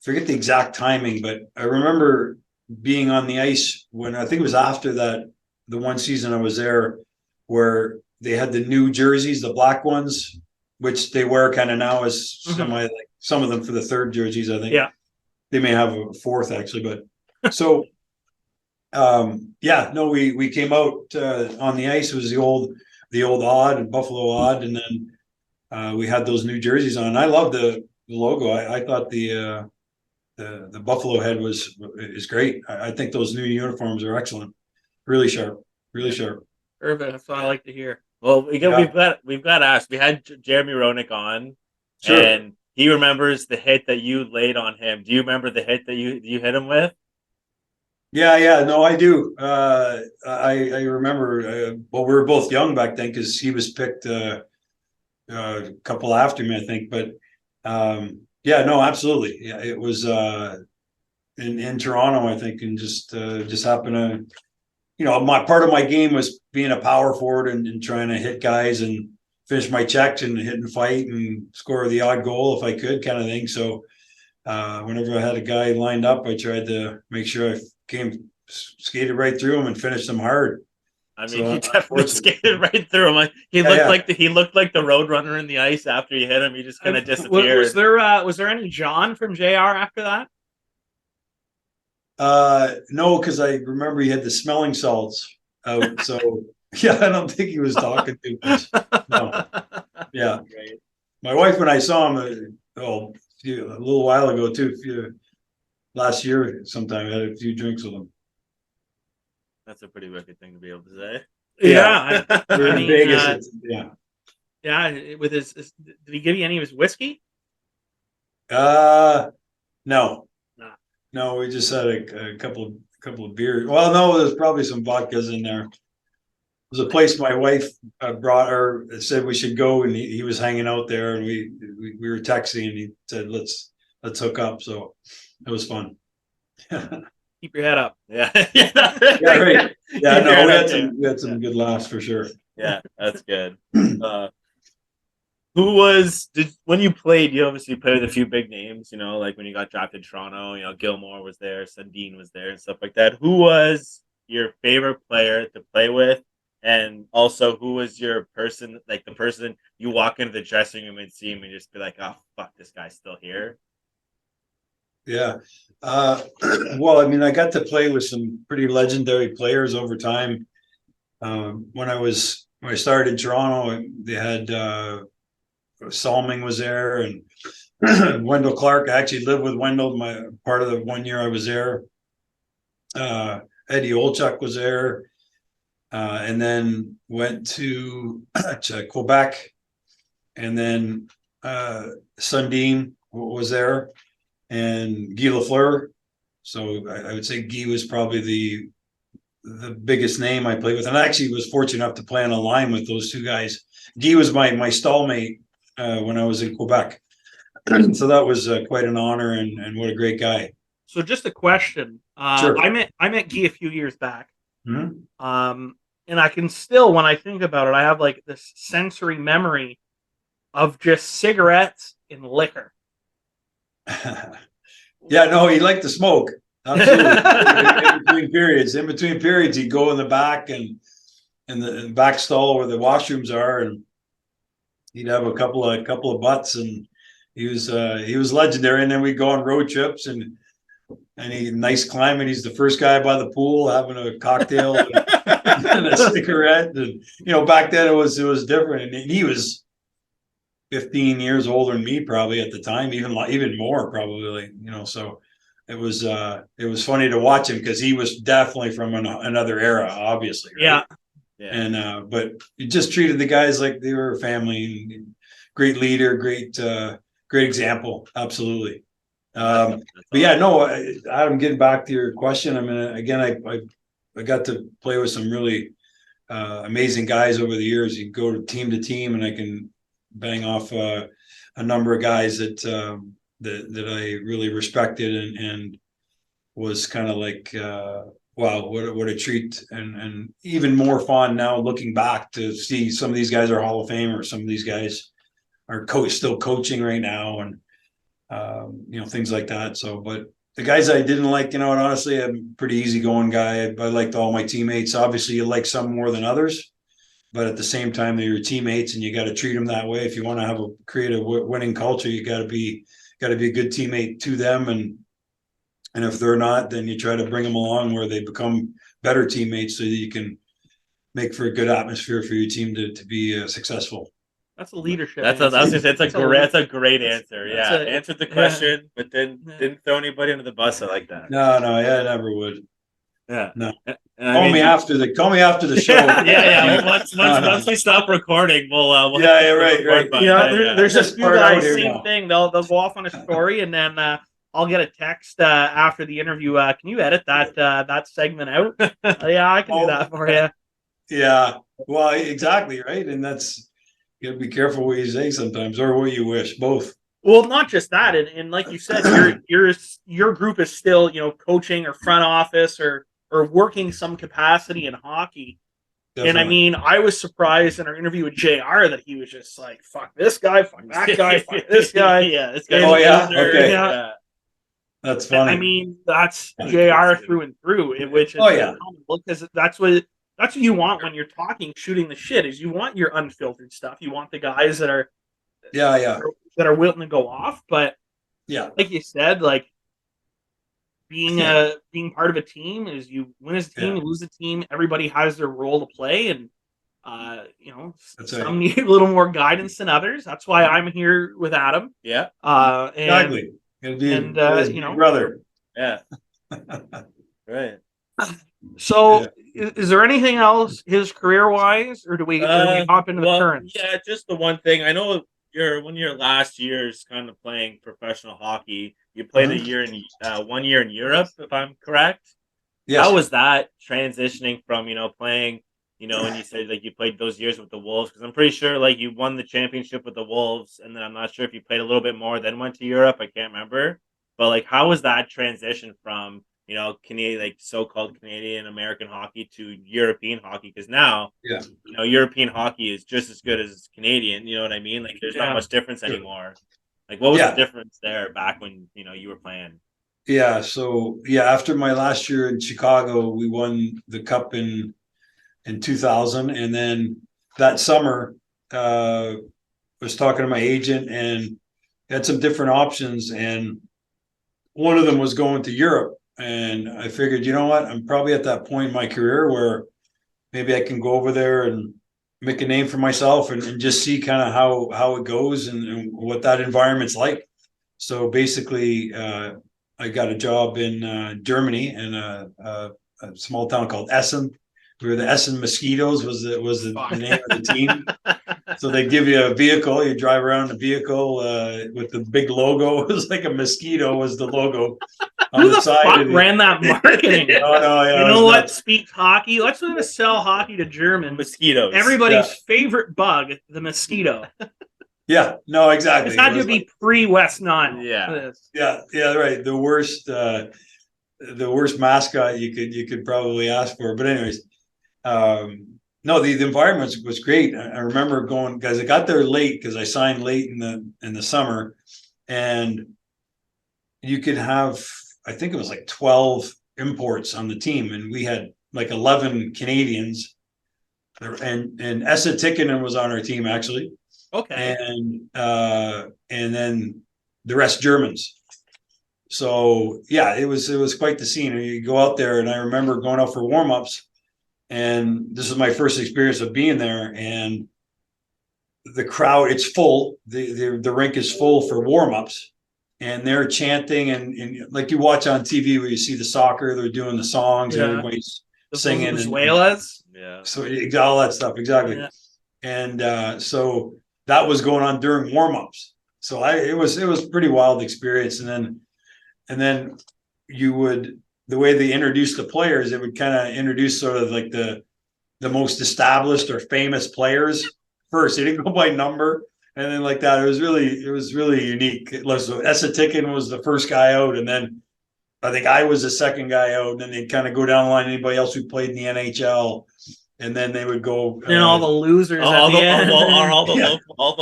forget the exact timing, but I remember being on the ice when I think it was after that, the one season I was there, where they had the new jerseys, the black ones, which they wear kind of now as like some of them for the third jerseys, I think. Yeah. They may have a fourth actually, but so we came out on the ice. It was the old odd and Buffalo odd, and then we had those new jerseys on. I love the logo. I thought the Buffalo head is great. I think those new uniforms are excellent. Really sharp. Really sharp. Perfect. That's what I like to hear. Well, we've got asked. We had Jeremy Roenick on, Sure. And he remembers the hit that you laid on him. Do you remember the hit that you hit him with? Yeah. No, I do. I remember. Well, we were both young back then because he was picked a couple after me, I think. But no, absolutely. Yeah, it was in Toronto, I think, and just happened to, my part of my game was being a power forward and trying to hit guys and finish my checks and hit and fight and score the odd goal if I could, kind of thing. So whenever I had a guy lined up, I tried to make sure I skated right through him and finished him hard. I mean, So, he definitely unfortunately- skated right through him. Like, he Yeah, looked yeah. like he looked like the road runner in the ice after you hit him. He just kind of disappeared. Was there any John from JR after that? No, because I remember he had the smelling salts out. So yeah, I don't think he was talking too much. No. Yeah. Great. My wife, when I saw him, a little while ago too, last year sometime, I had a few drinks with him. That's a pretty wicked thing to be able to say. Yeah, We were I in mean, Vegas. Yeah. yeah. With his, did he give you any of his whiskey? No, Nah. no, we just had a couple of beers. Well, no, there's probably some vodkas in there. There's a place my wife brought her, said we should go, and he was hanging out there, and we were texting, and he said let's hook up. So it was fun. Keep your head up. Yeah. Yeah, right. Yeah, no, Yeah. we had some good laughs for sure. Yeah, that's good. When you played, you obviously played with a few big names, you know, like when you got drafted to Toronto, you know, Gilmore was there, Sundin was there and stuff like that. Who was your favorite player to play with? And also, who was your person, like the person you walk into the dressing room and see him and just be like, oh, fuck, this guy's still here? Yeah. Well, I mean, I got to play with some pretty legendary players over time. When I started in Toronto, they had Salming was there, and Wendell Clark. I actually lived with Wendell my part of the 1 year I was there. Eddie Olchuk was there, and then went to Quebec, and then Sundin was there, and Guy Lafleur. So I would say Guy was probably the biggest name I played with, and I actually was fortunate enough to play on a line with those two guys. Guy was my stallmate when I was in Quebec, so that was quite an honor, and what a great guy. So just a question. Sure. I met Guy a few years back. Mhm. And I can still, when I think about it, I have like this sensory memory of just cigarettes and liquor. Yeah, no, he liked to smoke. Absolutely. In between periods, he'd go in the back and in the back stall where the washrooms are, and he'd have a couple of butts, and he was legendary. And then we'd go on road trips, and he nice climbing. He's the first guy by the pool having a cocktail and a cigarette. And you know, back then it was different, and he was 15 years older than me probably at the time, even more probably, you know. So it was funny to watch him because he was definitely from another era, obviously, right? Yeah. And but he just treated the guys like they were family. And great leader, great example, absolutely. But yeah, no, Adam, getting back to your question, I mean, again, I got to play with some really amazing guys over the years. You go to team, and I can bang off a number of guys that I really respected and was kind of like, wow, what a treat, and even more fun now looking back to see some of these guys are Hall of Famers, some of these guys are still coaching right now, and you know, things like that. So, but the guys I didn't like, you know, and honestly, I'm a pretty easygoing guy. I liked all my teammates. Obviously, you like some more than others, but at the same time, they're your teammates, and you got to treat them that way. If you want to create a winning culture, you got to be a good teammate to them, and if they're not, then you try to bring them along where they become better teammates, so that you can make for a good atmosphere for your team to be successful. That's a leadership. That's a great answer. Yeah, answered the question, but then didn't throw anybody under the bus. I like that. No, yeah, I never would. Yeah, no. Call me after the show. yeah. Once we stop recording, we'll yeah, right. Yeah, there's just few guys. Same now. thing. They'll go off on a story, and then I'll get a text after the interview. Can you edit that segment out? Yeah, I can do that for you. Yeah, well, exactly, right, and that's. You gotta be careful what you say sometimes, or what you wish. Both. Well, not just that, and like you said, your group is still, you know, coaching or front office or working some capacity in hockey. Definitely. And I mean, I was surprised in our interview with JR that he was just like, "Fuck this guy, fuck that guy, fuck this guy." Yeah, this guy. Oh yeah, okay. Yeah. That's funny. I mean, that's JR through and through, which is oh yeah, because that's what That's what you want when you're talking, shooting the shit. Is you want your unfiltered stuff. You want the guys that are Yeah. willing to go off. But Yeah. like you said, like being part of a team is you win as a team, you lose a team. Everybody has their role to play, and That's some right. need a little more guidance than others. That's why I'm here with Adam. Yeah. Exactly. Gotta be and, his you know- brother. Yeah. Right. So, is there anything else his career wise, or do we hop into the current? Yeah, just the one thing. I know one of your last years kind of playing professional hockey. You played a year in 1 year in Europe, if I'm correct. Yes. How was that transitioning from playing? And you said like you played those years with the Wolves, because I'm pretty sure like you won the championship with the Wolves, and then I'm not sure if you played a little bit more, then went to Europe. I can't remember, but like how was that transition from Canadian, like so-called Canadian American hockey to European hockey? Because now, European hockey is just as good as Canadian. You know what I mean? Like, there's not much difference anymore. Like, what was the difference there back when you were playing? Yeah. So after my last year in Chicago, we won the cup in 2000, and then that summer, was talking to my agent and had some different options, and one of them was going to Europe. And I figured, you know what, I'm probably at that point in my career where maybe I can go over there and make a name for myself and just see kind of how it goes and what that environment's like. So basically, I got a job in Germany in a small town called Essen. We were the Essen Mosquitoes was the name of the team. So they give you a vehicle, you drive around a vehicle with the big logo. It was like a mosquito was the logo. Who the fuck ran that marketing? Yeah, you know what? Nuts. Speaks hockey. Let's try to sell hockey to German. Mosquitoes. Everybody's favorite bug, the mosquito. Yeah, no, exactly. It's had to be pre-West Nile. Yeah, right. The worst mascot you could probably ask for. But anyways, no, the environment was great. I remember going, guys. I got there late because I signed late in the summer, and you could have, I think it was like 12 imports on the team, and we had like 11 Canadians, and Esa Tikkanen was on our team actually. Okay. And then the rest Germans. So yeah, it was quite the scene. You go out there, and I remember going out for warm-ups, and this is my first experience of being there, and the crowd, it's full. The rink is full for warm-ups, and they're chanting and like you watch on TV where you see the soccer, they're doing the songs, and everybody's singing Venezuela's. So all that stuff, exactly. Yeah. And so that was going on during warm-ups. So it was pretty wild experience. And then you would, the way they introduced the players, it would kind of introduce sort of like the most established or famous players first. They didn't go by number, and then like that. It was really unique. So Esa Tikkanen was the first guy out, and then I think I was the second guy out, and then they'd kind of go down the line, anybody else who played in the NHL. And then they would go. And all the losers. All the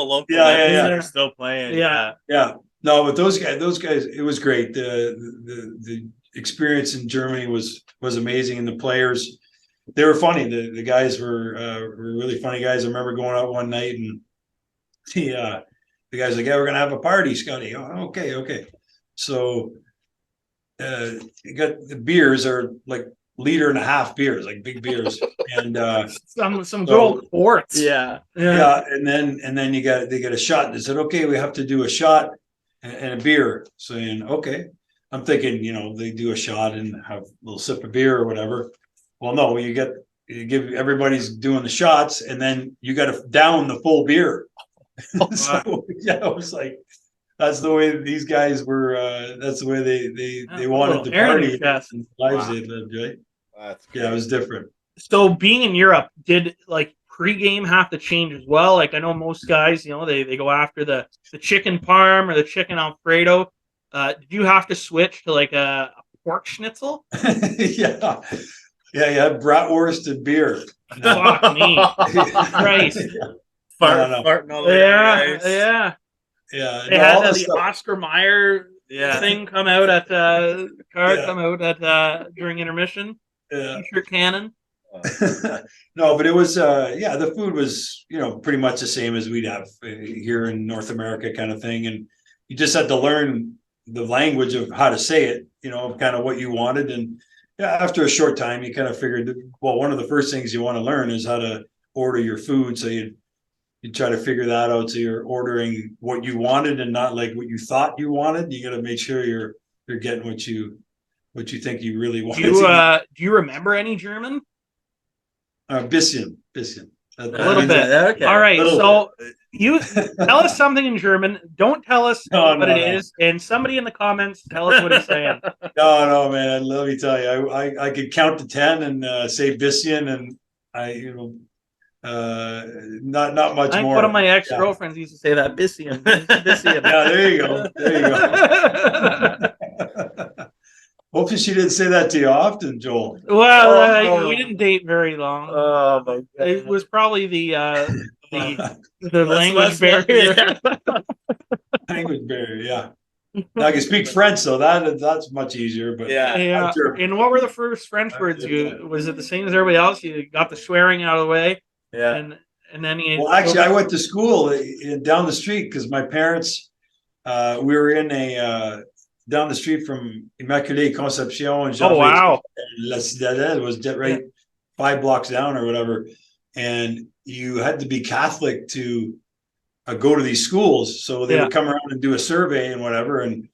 local are still playing. Yeah. No, but those guys, it was great. The experience in Germany was amazing, and the players, they were funny. The guys were really funny guys. I remember going out one night, and the guys like, "Yeah, we're gonna have a party, Scotty." Oh, okay. So you got the beers are like liter and a half beers, like big beers, and some good old Torts. Yeah. And then they get a shot. They said, okay, we have to do a shot and a beer. Saying, okay, I'm thinking, they do a shot and have a little sip of beer or whatever. Well, no, you give everybody's doing the shots, and then you got to down the full beer. So yeah, it was like, that's the way these guys were. That's the way they wanted to party. Lives they lived, right? Yeah, it was different. So being in Europe, did like pregame have to change as well? Like I know most guys, they go after the chicken parm or the chicken Alfredo. Did you have to switch to like a pork schnitzel? Yeah, bratwurst and beer. Fuck me, Christ! Farting all the way. Yeah. They had the Oscar Mayer thing come out at come out at during intermission. T-shirt cannon. No, but it was yeah, the food was, pretty much the same as we'd have here in North America kind of thing. And you just had to learn the language of how to say it, kind of what you wanted. And yeah, after a short time, you kind of figured that, well, one of the first things you want to learn is how to order your food. So you try to figure that out. So you're ordering what you wanted and not like what you thought you wanted. You got to make sure you're getting what you think you really want. Do you remember any German? Bisschen. A little bit. Okay. All right. Little So you tell us something in German. Don't tell us what it is. And somebody in the comments tell us what he's saying. No, man. Let me tell you, I could count to 10 and say bisschen, and not much I think more. one of my ex-girlfriends used to say that bisschen. Yeah, there you go. Hopefully she didn't say that to you often, Joel. Well, we didn't date very long. Oh my god! It was probably the Let's language barrier. Language barrier, yeah. Now I can speak French, so that's much easier. But Yeah. Yeah. Sure. And what were the first French words? Was it the same as everybody else? You got the swearing out of the way, Yeah. and then you. Well, actually, I went to school down the street because my parents, we were in a down the street from Immaculée Conception and Jean. Oh wow! La Citadelle was right 5 blocks down or whatever, and you had to be Catholic to go to these schools. So they would come around and do a survey and whatever. And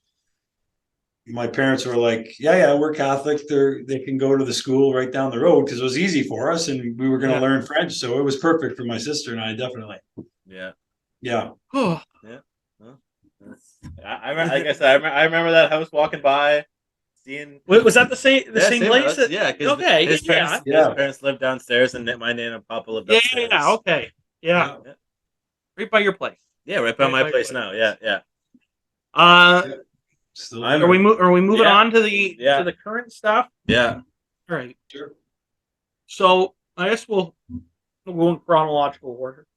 my parents were like, "Yeah, we're Catholic. They can go to the school right down the road," because it was easy for us, and we were going to learn French. So it was perfect for my sister and I, definitely. Yeah. Yeah. I remember, like I said, I remember that house walking by, seeing. Was that the same place? House, yeah. Okay. His parents lived downstairs, and my Nana and Papa lived upstairs. Yeah. Okay. Yeah. Right by your place. Yeah, right by my place now. Yeah. Still Are we moving on to the current stuff? Yeah. All right. Sure. So I guess we'll go in chronological order.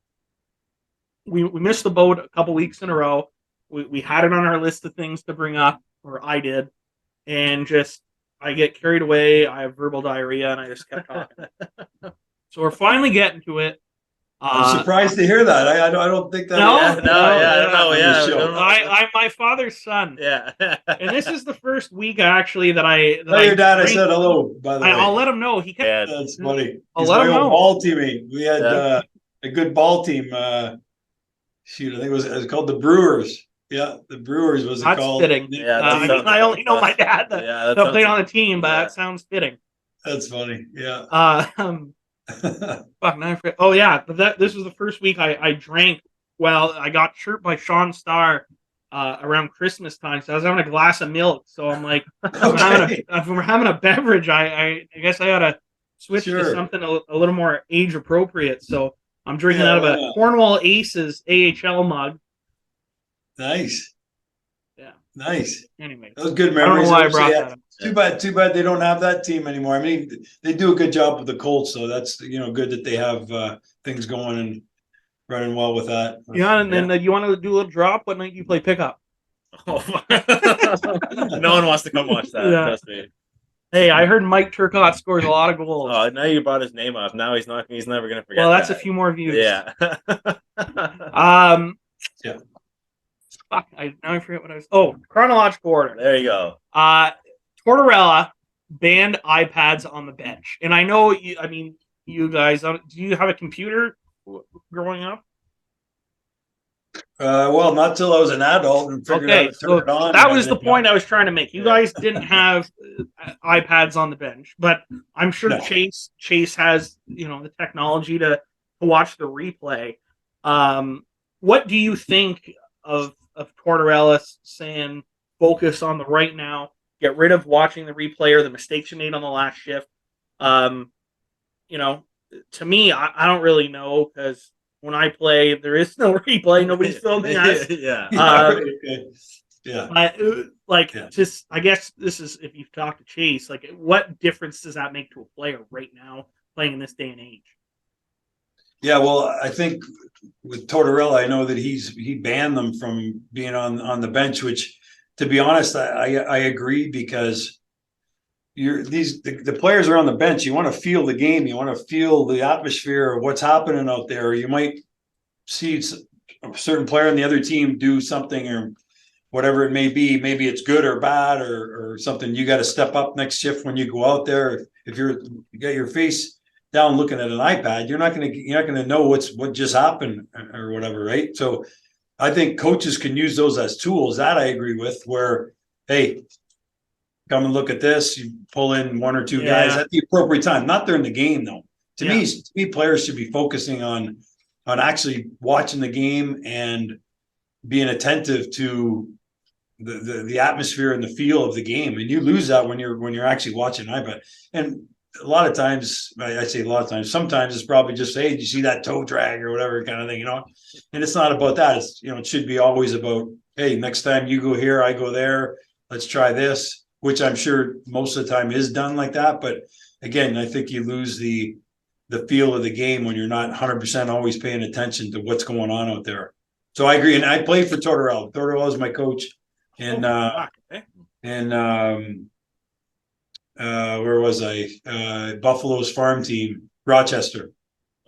We missed the boat a couple weeks in a row. We had it on our list of things to bring up, or I did, and I get carried away. I have verbal diarrhea, and I just kept talking. So we're finally getting to it. I'm surprised to hear that. I don't think that. I'm my father's son. Yeah. And this is the first week actually that I. Tell your dad I said hello. By the way, I'll let him know. He kept. That's funny. I'll let him know. Ball teammate. We had a good ball team. Shoot, I think it was called the Brewers. Yeah, the Brewers was it called? That's fitting. Yeah, I only know my dad that played on the team, but that sounds fitting. That's funny. Yeah. Fuck, now I forget. Oh yeah, but this was the first week I drank. Well, I got chirped by Sean Starr around Christmas time, so I was having a glass of milk. So I'm like, if we're having a beverage, I guess I gotta switch to something a little more age appropriate. So I'm drinking out of a Cornwall Aces AHL mug. Nice. Yeah. Nice. Anyway, that was good memories. I don't know why I brought that up. Too bad they don't have that team anymore. I mean, they do a good job with the Colts, so that's good that they have things going and running well with that. Yeah, and then you want to do a little drop? What night do you play pickup? No one wants to come watch that. Trust me. Hey, I heard Mike Turcotte scores a lot of goals. Oh, now you brought his name up. Now he's never going to forget. Well, that's a few more views. Yeah. Yeah. Fuck, now I forget what I was. Oh, chronological order. There you go. Tortorella banned iPads on the bench, and I know you. I mean, you guys. Do you have a computer growing up? Well, not till I was an adult and figured out to turn it on. That was the point I was trying to make. You guys didn't have iPads on the bench, but I'm sure Chase has the technology to watch the replay. What do you think of Tortorella saying focus on the right now, get rid of watching the replay or the mistakes you made on the last shift? To me, I don't really know, because when I play, there is no replay. Nobody's filming us. Just I guess this is, if you've talked to Chase, like, what difference does that make to a player right now playing in this day and age? Yeah, well, I think with Tortorella, I know that he banned them from being on the bench, which, to be honest, I agree, because the players are on the bench. You want to feel the game. You want to feel the atmosphere of what's happening out there. You might see a certain player on the other team do something or whatever it may be. Maybe it's good or bad or something. You got to step up next shift when you go out there. If you got your face down looking at an iPad, you're not gonna know what just happened or whatever, right? So I think coaches can use those as tools. That I agree with. Where, hey, come and look at this. You pull in one or two guys at the appropriate time, not during the game though. To me, players should be focusing on actually watching the game and being attentive to the atmosphere and the feel of the game. And you lose that when you're actually watching iPad. And a lot of times, I say a lot of times, sometimes it's probably just, hey, did you see that toe drag or whatever kind of thing, And it's not about that. It's, it should be always about, hey, next time you go here, I go there. Let's try this, which I'm sure most of the time is done like that. But again, I think you lose the feel of the game when you're not 100% always paying attention to what's going on out there. So I agree. And I played for Tortorella. Tortorella is my coach. And where was I? Buffalo's farm team, Rochester.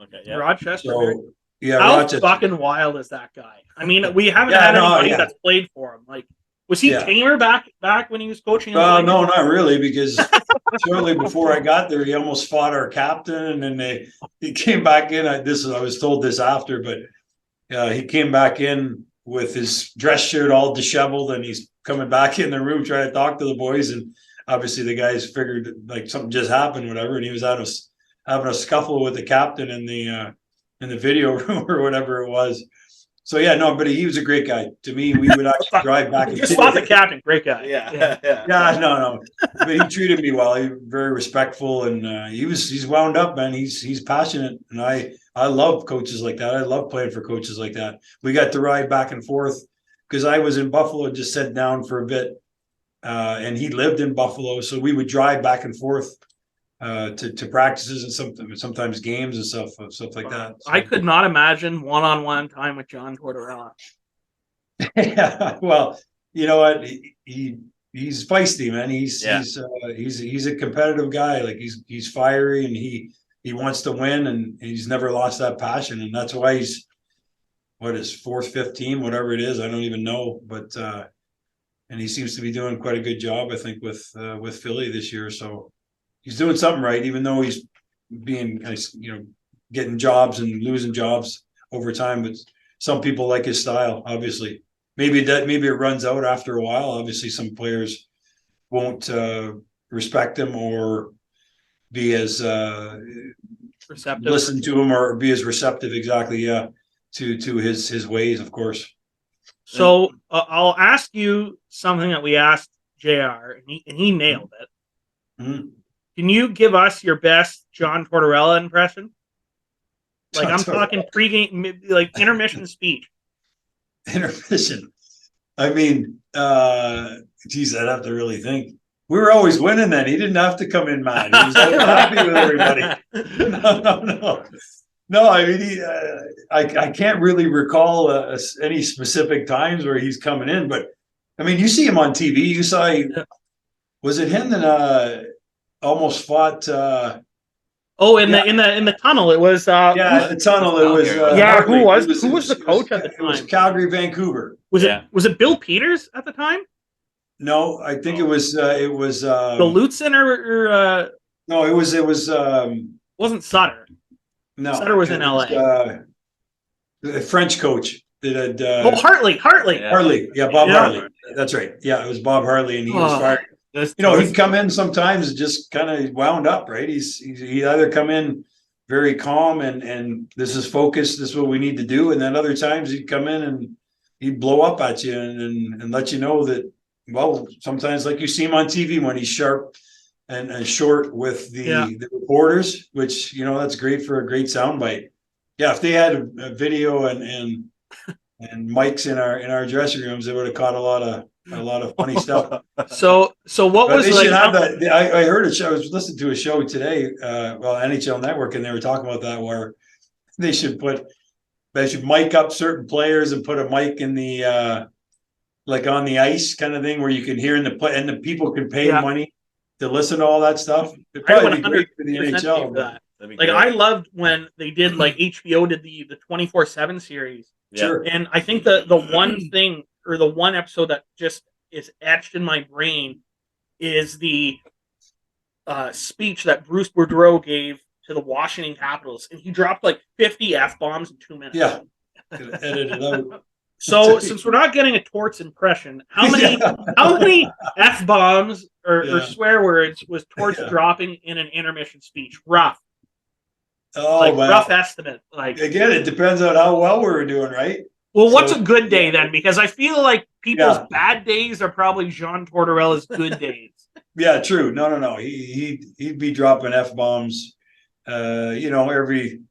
Okay, yeah. Rochester. So, yeah, how Rochester. fucking wild is that guy? I mean, we haven't had anybody that's played for him. Like, was he tamer back when he was coaching? No, not really, because shortly before I got there, he almost fought our captain, and then he came back in. I was told this after, but he came back in with his dress shirt all disheveled, and he's coming back in the room trying to talk to the boys, and obviously the guys figured like something just happened, whatever, and he was having a scuffle with the captain in the video room or whatever it was. So but he was a great guy. To me, we would actually drive back. You just thought the captain, great guy. No. But he treated me well. He was very respectful, and he's wound up, man. He's passionate, and I love coaches like that. I love playing for coaches like that. We got to ride back and forth because I was in Buffalo and just sat down for a bit, and he lived in Buffalo, so we would drive back and forth to practices and sometimes games and stuff like that. So. I could not imagine one-on-one time with John Tortorella. Yeah, well, you know what? He's feisty, man. He's a competitive guy. Like he's fiery, and he wants to win, and he's never lost that passion, and that's why he's his fourth, fifth team, whatever it is. I don't even know, but and he seems to be doing quite a good job, I think, with Philly this year. So. He's doing something right, even though he's being, getting jobs and losing jobs over time. But some people like his style, obviously. Maybe it runs out after a while. Obviously, some players won't respect him or be as receptive. Listen to him or be as receptive. Exactly, yeah, to his ways, of course. So I'll ask you something that we asked JR, and he nailed it. Mm-hmm. Can you give us your best John Tortorella impression? Like I'm talking pregame, like intermission speech. Intermission. I mean, geez, I'd have to really think. We were always winning then. He didn't have to come in mad. He was happy with everybody. No. I mean, I can't really recall any specific times where he's coming in, but I mean, you see him on TV. You saw, was it him that almost fought? In the tunnel. It was the tunnel. It was who was the coach at the time? It was Calgary, Vancouver. Was it Bill Peters at the time? No, I think it was the Lutzen or no, it was wasn't Sutter. No, Sutter was in LA. The French coach that had Hartley. Hartley, Bob Hartley. That's right. Yeah, it was Bob Hartley, and he was fired. He'd come in sometimes just kind of wound up, right? He'd either come in very calm and this is focused, this is what we need to do, and then other times he'd come in and he'd blow up at you and let you know that, well, sometimes like you see him on TV when he's sharp and short with the reporters, which that's great for a great soundbite. Yeah, if they had a video and mics in our dressing rooms, they would have caught a lot of funny stuff. So what was should have that? I heard a show. I was listening to a show today, NHL Network, and they were talking about that where they should mic up certain players and put a mic in the like on the ice kind of thing where you can hear in the play and the people can pay money to listen to all that stuff. It'd I probably be great for the 100% NHL. for But that. That'd be Like great. I loved when they did like HBO did the 24/7 series. Yeah. sure. And I think the one thing or the one episode that just is etched in my brain is the speech that Bruce Boudreau gave to the Washington Capitals, and he dropped like 50 f bombs in 2 minutes. Yeah. Could edit it out. So since we're not getting a Torts impression, how many Yeah. how many f bombs or Yeah. swear words was Torts Yeah. dropping in an intermission speech? Rough, Oh, like well. rough estimate. Like, Again, it depends on how well we were doing, right? well, what's So, a good day then? Because I feel like people's Yeah. bad days are probably Jean Tortorella's good days. Yeah, true. No. He'd be dropping f bombs. Every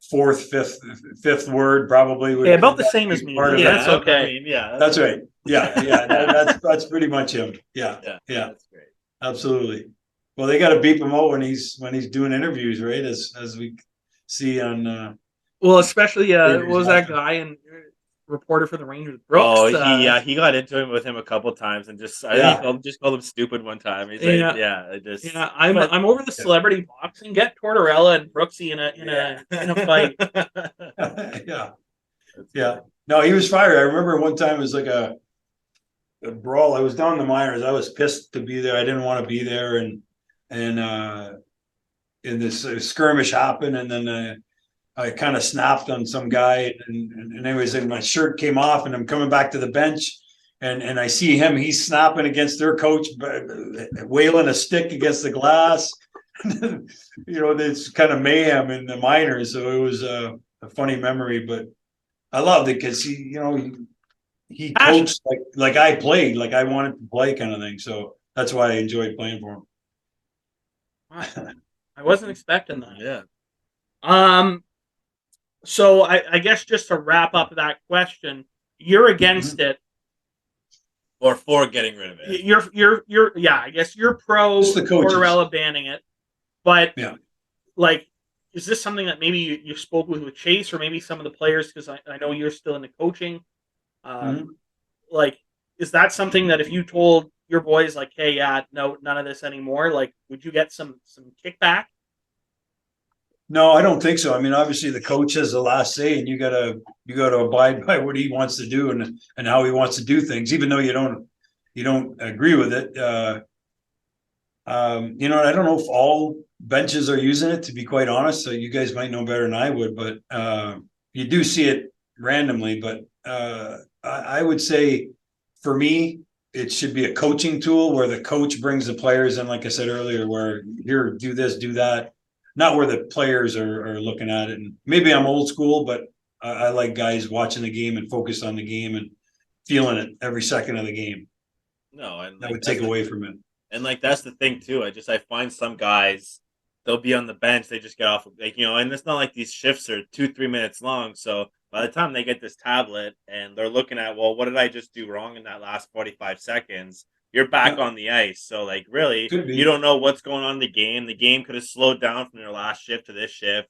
fourth, fifth word probably would. Yeah, about the same as me. Part of Yeah, it. that's okay. I mean, yeah. That's right. Yeah. That's pretty much him. Yeah. That's great. Absolutely. Well, they got to beep him out when he's doing interviews, right? As we see on. Well, especially what Rangers was that often. guy and reporter for the Rangers, Brooks? Oh, he got into it with him a couple times and I think he called him stupid one time. He's like, I'm over the celebrity boxing. Get Tortorella and Brooksy in a fight. Yeah. No, he was fired. I remember one time it was like a brawl. I was down in the minors. I was pissed to be there. I didn't want to be there, and in this skirmish happened, and then I kind of snapped on some guy, and anyways, and my shirt came off, and I'm coming back to the bench, and I see him. He's snapping against their coach, wailing a stick against the glass. It's kind of mayhem in the minors. So it was a funny memory, but I loved it because he coached like I played, like I wanted to play, kind of thing. So that's why I enjoyed playing for him. I wasn't expecting that. Yeah. So I guess just to wrap up that question, you're against it, or for getting rid of it. You're I guess you're pro Just the coaches. Tortorella banning it, but Yeah. like, is this something that maybe you spoke with Chase or maybe some of the players, because I know you're still into coaching, like, is that something that if you told your boys like, hey, no, none of this anymore, like, would you get some kickback? No, I don't think so. I mean, obviously the coach has the last say, and you gotta abide by what he wants to do and how he wants to do things, even though you don't agree with it. I don't know if all benches are using it, to be quite honest. So you guys might know better than I would, but you do see it randomly. But I would say, for me, it should be a coaching tool where the coach brings the players in, like I said earlier, where here, do this, do that. Not where the players are looking at it. And maybe I'm old school, but I like guys watching the game and focused on the game and feeling it every second of the game. No, and That would take away from it. And like that's the thing too. I find some guys, they'll be on the bench, they just get off, and it's not like these shifts are 2-3 minutes long. So by the time they get this tablet and they're looking at, well, what did I just do wrong in that last 45 seconds? You're back on the ice. So like really, you don't know what's going on in the game. The game could have slowed down from their last shift to this shift.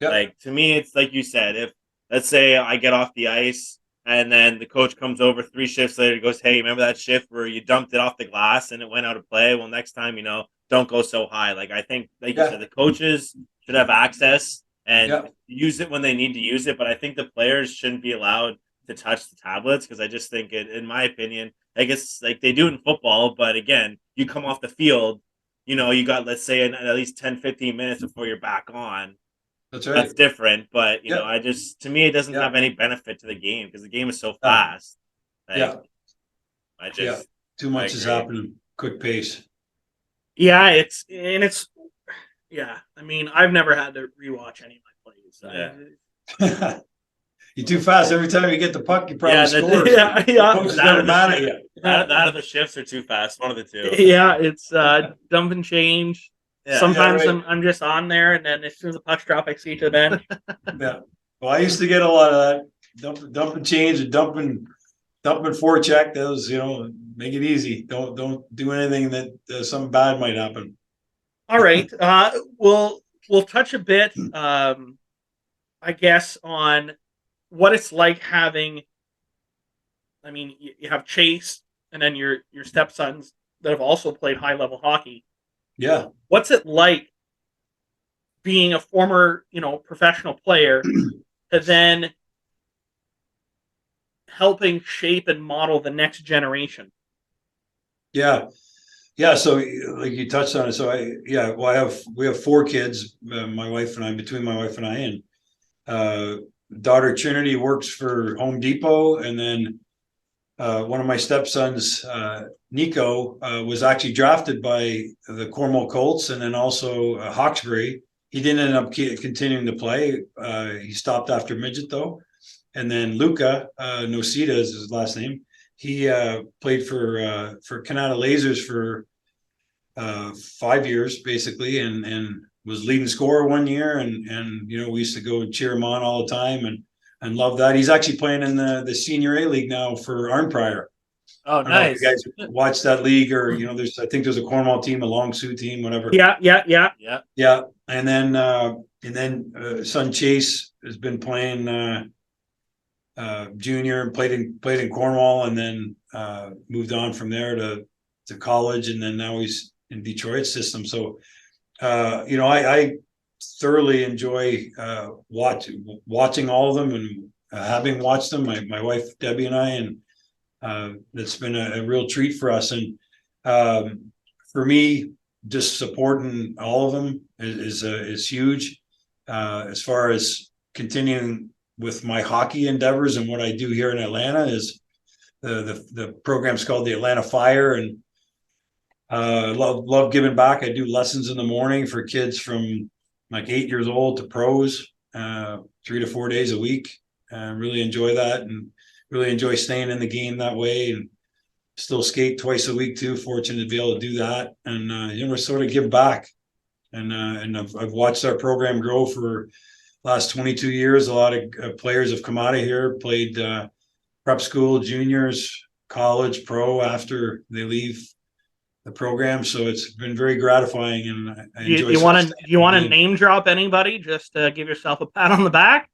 Yep. Like, to me, it's like you said, if let's say I get off the ice and then the coach comes over 3 shifts later, goes, hey, remember that shift where you dumped it off the glass and it went out of play? Well, next time, don't go so high. Like, I think, like you said, the coaches should have access and use it when they need to use it. But I think the players shouldn't be allowed to touch the tablets, because I just think it, in my opinion, I guess like they do it in football, but again, you come off the field, you got, let's say, at least 10-15 minutes before you're back on. That's right. That's different, but to me, it doesn't have any benefit to the game because the game is so fast. Like, too much is happening, quick pace. I mean, I've never had to rewatch any of my plays. You're too fast. Every time you get the puck, you probably score. That of the shifts are too fast. One of the two. It's dump and change. Sometimes I'm just on there, and then as soon as the puck's drop, I see it to the bench. Well, I used to get a lot of that dump and change and dumping forecheck. Those, make it easy. Don't do anything that something bad might happen. All right. We'll touch a bit, I guess, on what it's like having. I mean, you have Chase, and then your stepsons that have also played high level hockey. Yeah. What's it like being a former, professional player to then helping shape and model the next generation? Yeah. Yeah. So like you touched on it. So we have 4 kids, my wife and I, between my wife and I, and daughter Trinity works for Home Depot. And then one of my stepsons, Nico, was actually drafted by the Cornwall Colts and then also Hawkesbury. He didn't end up continuing to play. He stopped after midget though. And then Luca Nocita is his last name. He played for Canada Lasers for 5 years basically, and was leading scorer one year. And we used to go and cheer him on all the time and love that. He's actually playing in the Senior A League now for Arnprior. Oh, I don't know if nice. you guys watch that league, or I think there's a Cornwall team, a Long Sioux team, whatever. Yeah. And then son Chase has been playing junior and played in Cornwall, and then moved on from there to college, and then now he's in Detroit's system. So I thoroughly enjoy watching all of them, and having watched them, my wife Debbie and I, and it's been a real treat for us. And for me, just supporting all of them is huge. As far as continuing with my hockey endeavors and what I do here in Atlanta, is the program's called the Atlanta Fire, and love giving back. I do lessons in the morning for kids from like 8 years old to pros, 3 to 4 days a week. Really enjoy that, and really enjoy staying in the game that way, and still skate twice a week too. Fortunate to be able to do that, and sort of give back. And I've watched our program grow for last 22 years. A lot of players have come out of here, played prep school, juniors, college, pro after they leave the program. So it's been very gratifying, and I enjoy. You want to name drop anybody just to give yourself a pat on the back?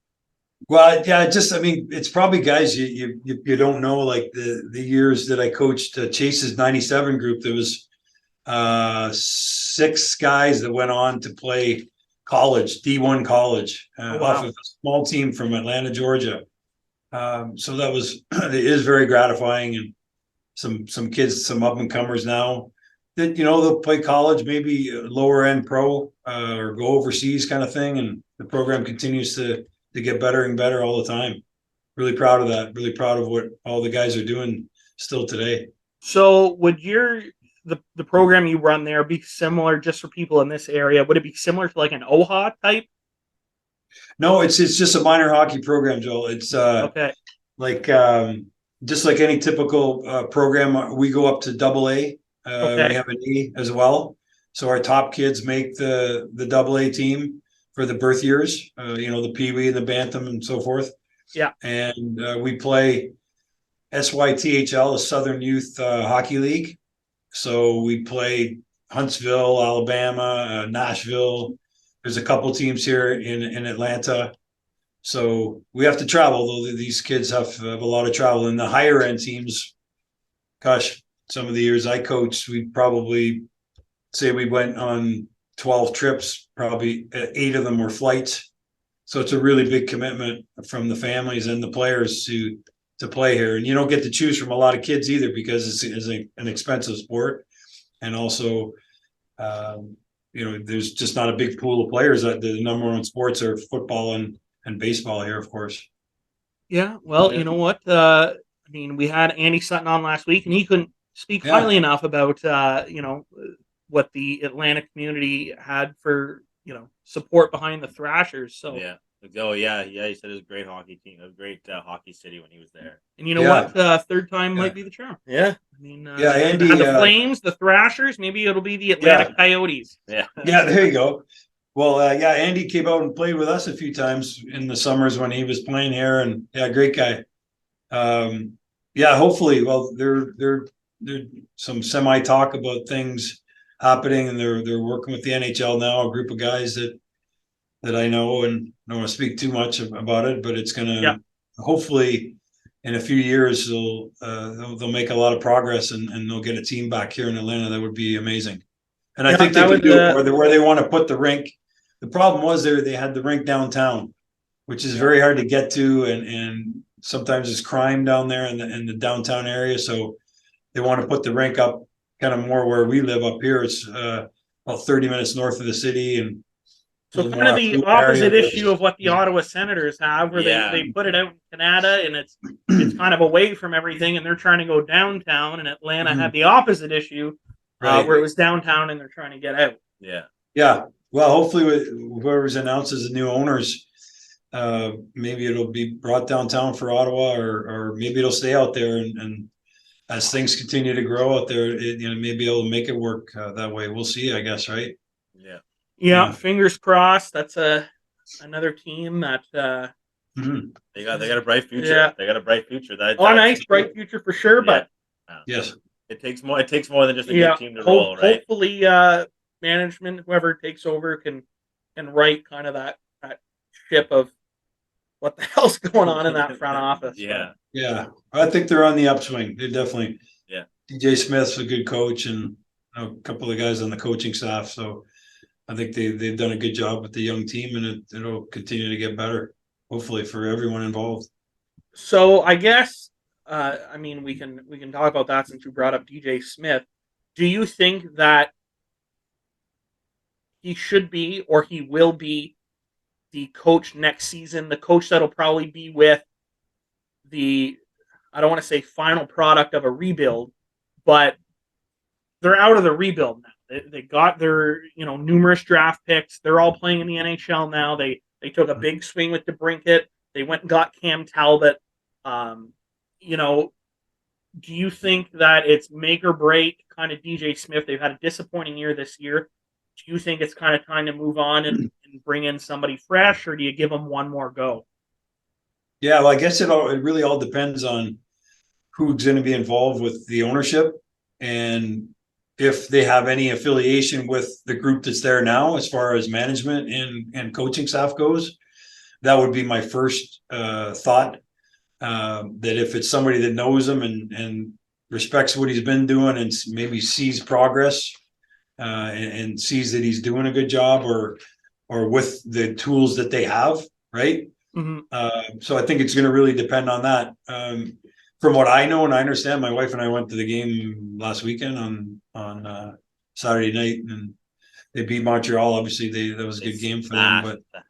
Well, yeah, it's probably guys you don't know, like the years that I coached Chase's 97 group. There was 6 guys that went on to play college, D1 college, off of a small team from Atlanta, Georgia. So it is very gratifying, and some kids, some up and comers now that they'll play college, maybe lower end pro, or go overseas kind of thing, and the program continues to get better and better all the time. Really proud of that. Really proud of what all the guys are doing still today. So would the program you run there be similar, just for people in this area? Would it be similar to like an OHA type? No, it's just a minor hockey program, Joel. It's okay. Like just like any typical program. We go up to AA. Okay. We have an E as well. So our top kids make the AA team for the birth years, the Pee-wee and the Bantam and so forth. Yeah. And we play SYTHL, the Southern Youth Hockey League. So we play Huntsville, Alabama, Nashville. There's a couple teams here in Atlanta. So we have to travel, though these kids have a lot of travel. And the higher end teams, gosh, some of the years I coached, we probably say we went on 12 trips, probably 8 of them were flights. So it's a really big commitment from the families and the players to play here. And you don't get to choose from a lot of kids either, because it's an expensive sport. And also, there's just not a big pool of players. The number one sports are football and baseball here, of course. Yeah. Well, you know what? We had Andy Sutton on last week, and he couldn't speak highly enough about, what the Atlanta community had for, support behind the Thrashers. So yeah. Oh yeah. He said it was a great hockey team, a great hockey city when he was there. And you know what? Third time might be the charm. Yeah. Andy, the Flames, the Thrashers. Maybe it'll be the Atlanta Coyotes. Yeah. Yeah. There you go. Well, Andy came out and played with us a few times in the summers when he was playing here, and great guy. Hopefully, well, there's some semi talk about things happening, and they're working with the NHL now, a group of guys that I know, and I don't want to speak too much about it, but it's gonna hopefully in a few years they'll make a lot of progress, and they'll get a team back here in Atlanta. That would be amazing. And I think they could do it where they want to put the rink. The problem was they had the rink downtown, which is very hard to get to, and sometimes there's crime down there in the downtown area. So they want to put the rink up kind of more where we live up here. It's about 30 minutes north of the city, and so kind of the opposite issue of what the Ottawa Senators have, where they put it out in Canada and it's kind of away from everything, and they're trying to go downtown. And Atlanta had the opposite issue, where it was downtown and they're trying to get out. Yeah. Well, hopefully, with whoever's announced as the new owners, maybe it'll be brought downtown for Ottawa, or maybe it'll stay out there. And as things continue to grow out there, maybe it'll make it work that way. We'll see, I guess, right? Yeah. Fingers crossed. That's another team that they got a bright future. Yeah. They got a bright future. Nice bright future for sure. But yes, it takes more than just a good team to roll, right? Hopefully, management, whoever takes over, can right kind of that ship of what the hell's going on in that front office. Yeah. I think they're on the upswing. They definitely. Yeah. DJ Smith's a good coach, and a couple of guys on the coaching staff. So I think they've done a good job with the young team, and it'll continue to get better, hopefully, for everyone involved. So I guess, we can talk about that since you brought up DJ Smith. Do you think that he should be, or he will be, the coach next season? The coach that'll probably be with I don't want to say final product of a rebuild, but they're out of the rebuild now. They got their numerous draft picks. They're all playing in the NHL now. They took a big swing with DeBrincat. They went and got Cam Talbot. Do you think that it's make or break kind of DJ Smith? They've had a disappointing year this year. Do you think it's kind of time to move on and bring in somebody fresh, or do you give them one more go? Yeah, well, I guess it really all depends on who's going to be involved with the ownership, and if they have any affiliation with the group that's there now, as far as management and coaching staff goes. That would be my first thought. That if it's somebody that knows him and respects what he's been doing, and maybe sees progress, and sees that he's doing a good job, or with the tools that they have, right? Mm-hmm. So I think it's going to really depend on that. From what I know and I understand, my wife and I went to the game last weekend on Saturday night, and they beat Montreal. Obviously, that was a good game for them. But the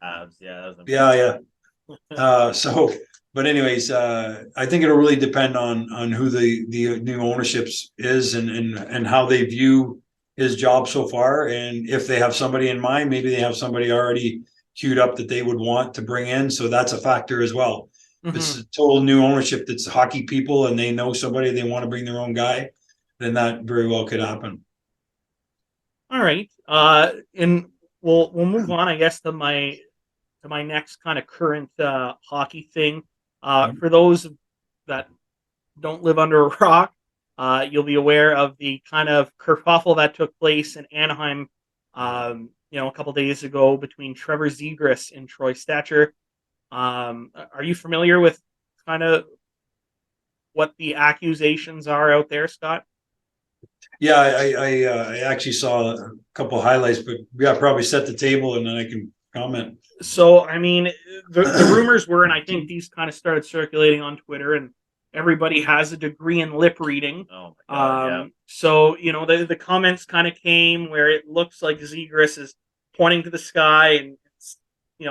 Habs, but anyways, I think it'll really depend on who the new ownership is, and how they view his job so far, and if they have somebody in mind. Maybe they have somebody already queued up that they would want to bring in, so that's a factor as well. If it's a total new ownership that's hockey people and they know somebody, they want to bring their own guy, then that very well could happen. All right, and we'll move on, I guess, to my next kind of current hockey thing. For those that don't live under a rock, you'll be aware of the kind of kerfuffle that took place in Anaheim, a couple days ago between Trevor Zegras and Troy Stecher. Are you familiar with kind of what the accusations are out there, Scott? Yeah, I actually saw a couple of highlights, but probably set the table and then I can comment. So, the rumors were, and I think these kind of started circulating on Twitter, and everybody has a degree in lip reading. Oh my God, So, the comments kind of came where it looks like Zegras is pointing to the sky and,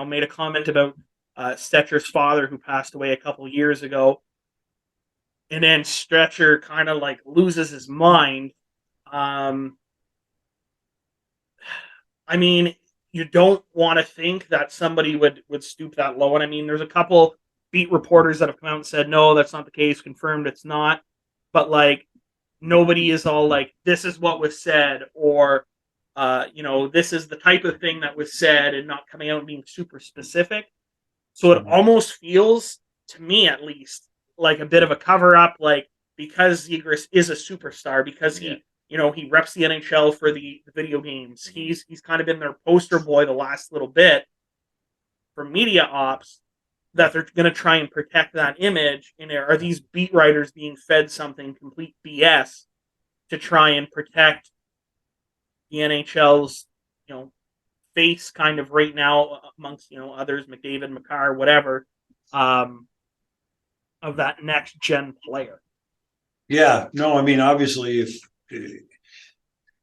made a comment about Stetcher's father, who passed away a couple years ago. And then Stecher kind of loses his mind. You don't want to think that somebody would stoop that low. And there's a couple beat reporters that have come out and said, no, that's not the case, confirmed it's not. But nobody is all this is what was said, or this is the type of thing that was said, and not coming out and being super specific. So it almost feels, to me at least, like a bit of a cover up, because Zegras is a superstar, because he reps the NHL for the video games. He's kind of been their poster boy the last little bit for media ops, that they're going to try and protect that image. And are these beat writers being fed something complete BS to try and protect, the NHL's, face kind of right now amongst, others, McDavid, Makar, whatever, of that next gen player. Yeah, no, I mean, obviously, if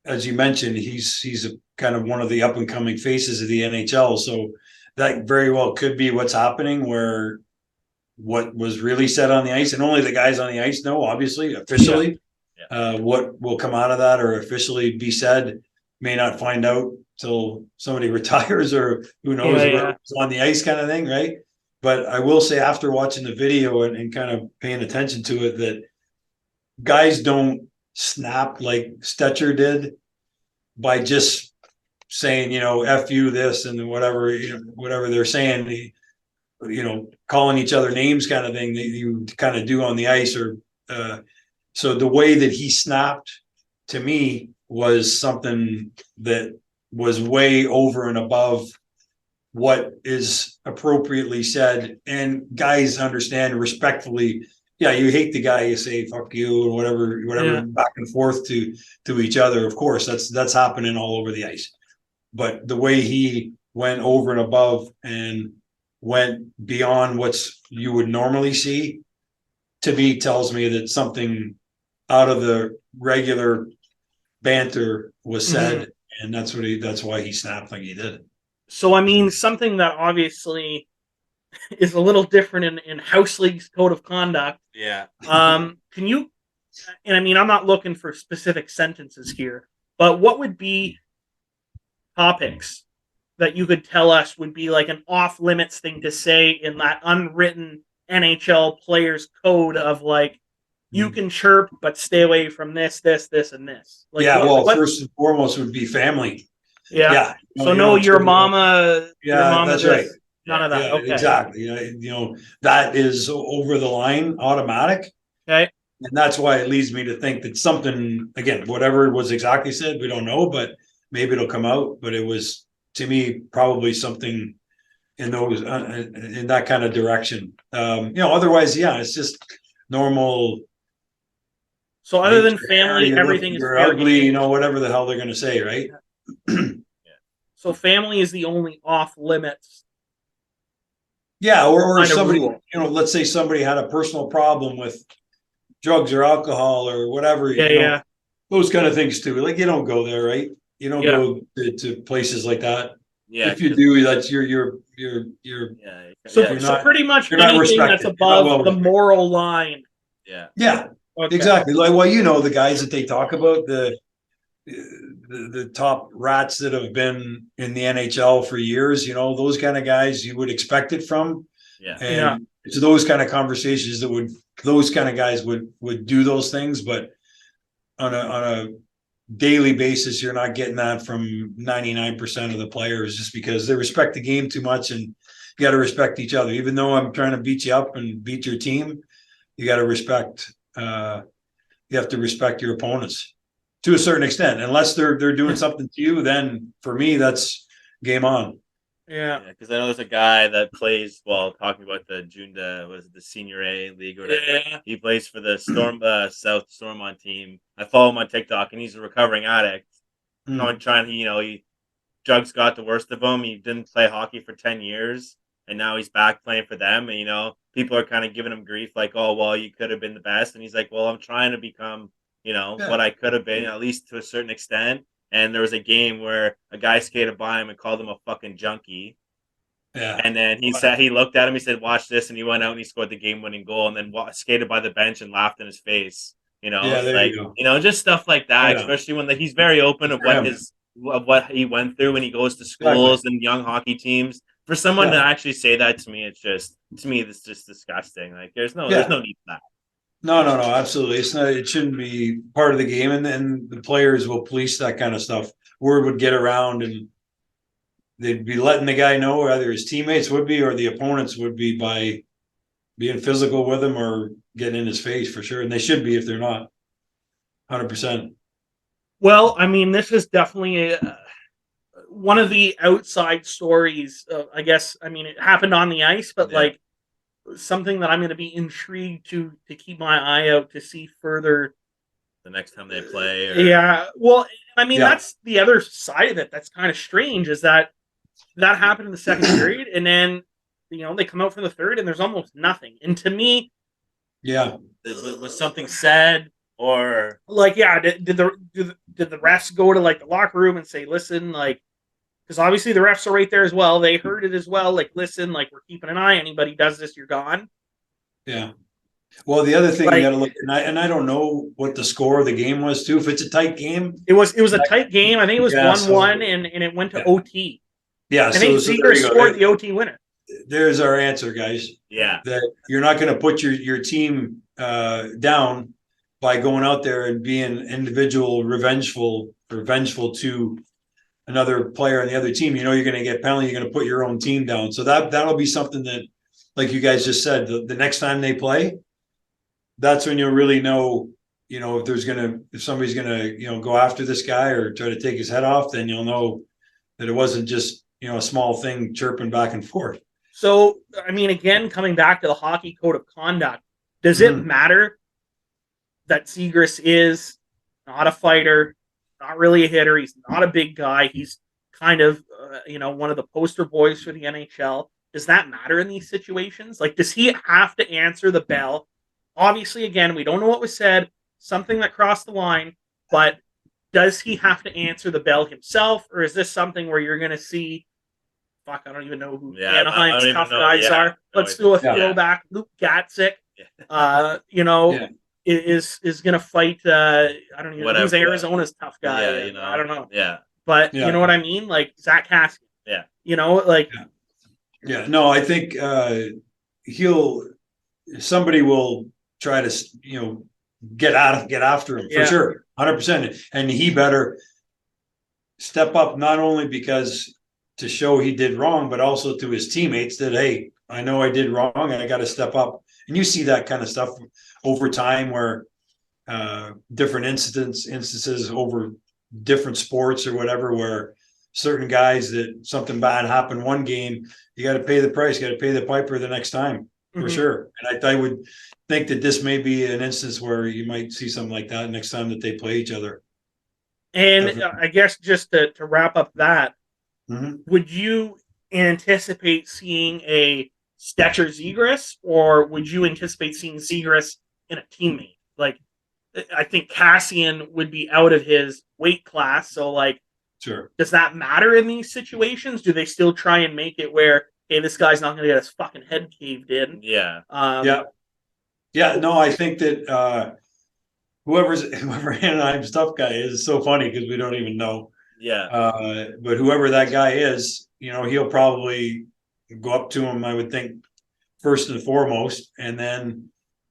as you mentioned, he's a kind of one of the up and coming faces of the NHL, so that very well could be what's happening. Where what was really said on the ice, and only the guys on the ice know, obviously, officially. Yeah. What will come out of that or officially be said, may not find out till somebody retires or who knows what's on the ice, kind of thing, right? But I will say, after watching the video and kind of paying attention to it, that guys don't snap like Stetcher did by just saying, F you this and whatever, whatever they're saying, calling each other names, kind of thing that you kind of do on the ice. Or so the way that he snapped, to me, was something that was way over and above what is appropriately said. And guys understand respectfully. Yeah, you hate the guy, you say fuck you or whatever back and forth to each other. Of course, that's happening all over the ice. But the way he went over and above and went beyond what's you would normally see, to me, tells me that something out of the regular banter was said, and that's why he snapped like he did. So, I mean, something that obviously is a little different in House League's code of conduct. Yeah. Can you, and I mean, I'm not looking for specific sentences here, but what would be topics that you could tell us would be like an off limits thing to say in that unwritten NHL players code of like, you can chirp, but stay away from this, and this. Like, first and foremost would be family. Yeah. So your mama. Yeah, your mama that's this, right. None of that. Yeah, okay. Exactly. That is over the line, automatic. Okay. And that's why it leads me to think that something, again, whatever was exactly said, we don't know, but maybe it'll come out. But it was, to me, probably something in those in that kind of direction. Otherwise, it's just normal. So other than family, everything is you're ugly, whatever the hell they're going to say, right? So family is the only off limits. Yeah, or somebody, let's say somebody had a personal problem with drugs or alcohol or whatever. Those kind of things too. Like, you don't go there, right? You don't go to places like that. Yeah. If you do, that's you're. So pretty much anything that's above the moral line. Yeah. Yeah. Okay. Exactly. Like, the guys that they talk about, the top rats that have been in the NHL for years, those kind of guys you would expect it from. Yeah. And it's those kind of conversations those kind of guys would do those things, but on a daily basis, you're not getting that from 99% of the players, just because they respect the game too much, and you got to respect each other. Even though I'm trying to beat you up and beat your team, you got to respect. You have to respect your opponents to a certain extent, unless they're doing something to you. Then for me, that's game on. Yeah, because I know there's a guy that plays. Well, talking about the the Senior A League or whatever. Yeah. He plays for the Storm, South Stormont team. I follow him on TikTok, and he's a recovering addict. Drugs got the worst of him. He didn't play hockey for 10 years, and now he's back playing for them. And people are kind of giving him grief, like, "Oh, well, you could have been the best." And he's like, "Well, I'm trying to become, what I could have been, at least to a certain extent." And there was a game where a guy skated by him and called him a fucking junkie. Yeah. And then he looked at him, he said, "Watch this," and he went out and he scored the game-winning goal, and then skated by the bench and laughed in his face. There you go. Just stuff like that. Yeah. Especially when he's very open of what he went through when he goes to schools and young hockey teams. For someone to actually say that to me, it's just disgusting. Like, there's no need for that. No, absolutely. It's not. It shouldn't be part of the game, and then the players will police that kind of stuff. Word would get around, and they'd be letting the guy know, either his teammates would be or the opponents would be, by being physical with him or getting in his face, for sure. And they should be if they're not. 100%. Well, I mean, this is definitely one of the outside stories. I guess. I mean, it happened on the ice, but something that I'm going to be intrigued to keep my eye out to see further the next time they play. Or... Yeah. Well, I mean, Yeah. that's the other side of it. That's kind of strange is that happened in the second period. And then, they come out for the third and there's almost nothing. And to me, Yeah. was something said or like, yeah, did the refs go to like the locker room and say, listen, like, because obviously the refs are right there as well. They heard it as well. Like, listen, like, we're keeping an eye. Anybody does this, you're gone. Yeah. Well, the other thing Like- you got to look, and I don't know what the score of the game was too. If it's a tight game, It was a tight game. I think it was Yeah, 1-1, and it went to Yeah. OT. yeah. I think So there Seager you go. scored the OT winner. There's our answer, guys. yeah. That you're not going to put your team down by going out there and being individual revengeful to another player on the other team. You're going to get penalty. You're going to put your own team down. So that'll be something that, like you guys just said, the next time they play, that's when you'll really know, if somebody's gonna, go after this guy or try to take his head off, then you'll know that it wasn't just, a small thing chirping back and forth. So, I mean, again, coming back to the hockey code of conduct, does it matter that Zegras is not a fighter, not really a hitter? He's not a big guy. He's kind of, one of the poster boys for the NHL. Does that matter in these situations? Like, does he have to answer the bell? Obviously, again, we don't know what was said, something that crossed the line, but does he have to answer the bell himself, or is this something where you're going to see, I don't even know who Anaheim's tough guys are. Let's do a throwback. Luke Gatzik, is going to fight, I don't even know who's Arizona's tough guy. I don't know. Yeah. But you know what I mean? Like Zach Kassian. Yeah. Yeah, no, I think somebody will try to, get after him for sure, 100%. And he better step up, not only because to show he did wrong, but also to his teammates that, hey, I know I did wrong and I got to step up. And you see that kind of stuff over time where different instances over different sports or whatever, where certain guys that something bad happened one game, you got to pay the price, you got to pay the piper the next time for sure. And I would think that this may be an instance where you might see something like that next time that they play each other. And I guess just to wrap up that, would you anticipate seeing a Stetcher Zegras, or would you anticipate seeing Zegras in a teammate? Like, I think Kassian would be out of his weight class, so like, sure. Does that matter in these situations? Do they still try and make it where, hey, this guy's not going to get his fucking head caved in? Yeah. Yeah. No, I think that whoever Anaheim's tough guy is so funny because we don't even know. Yeah. But whoever that guy is, he'll probably go up to him, I would think, first and foremost. And then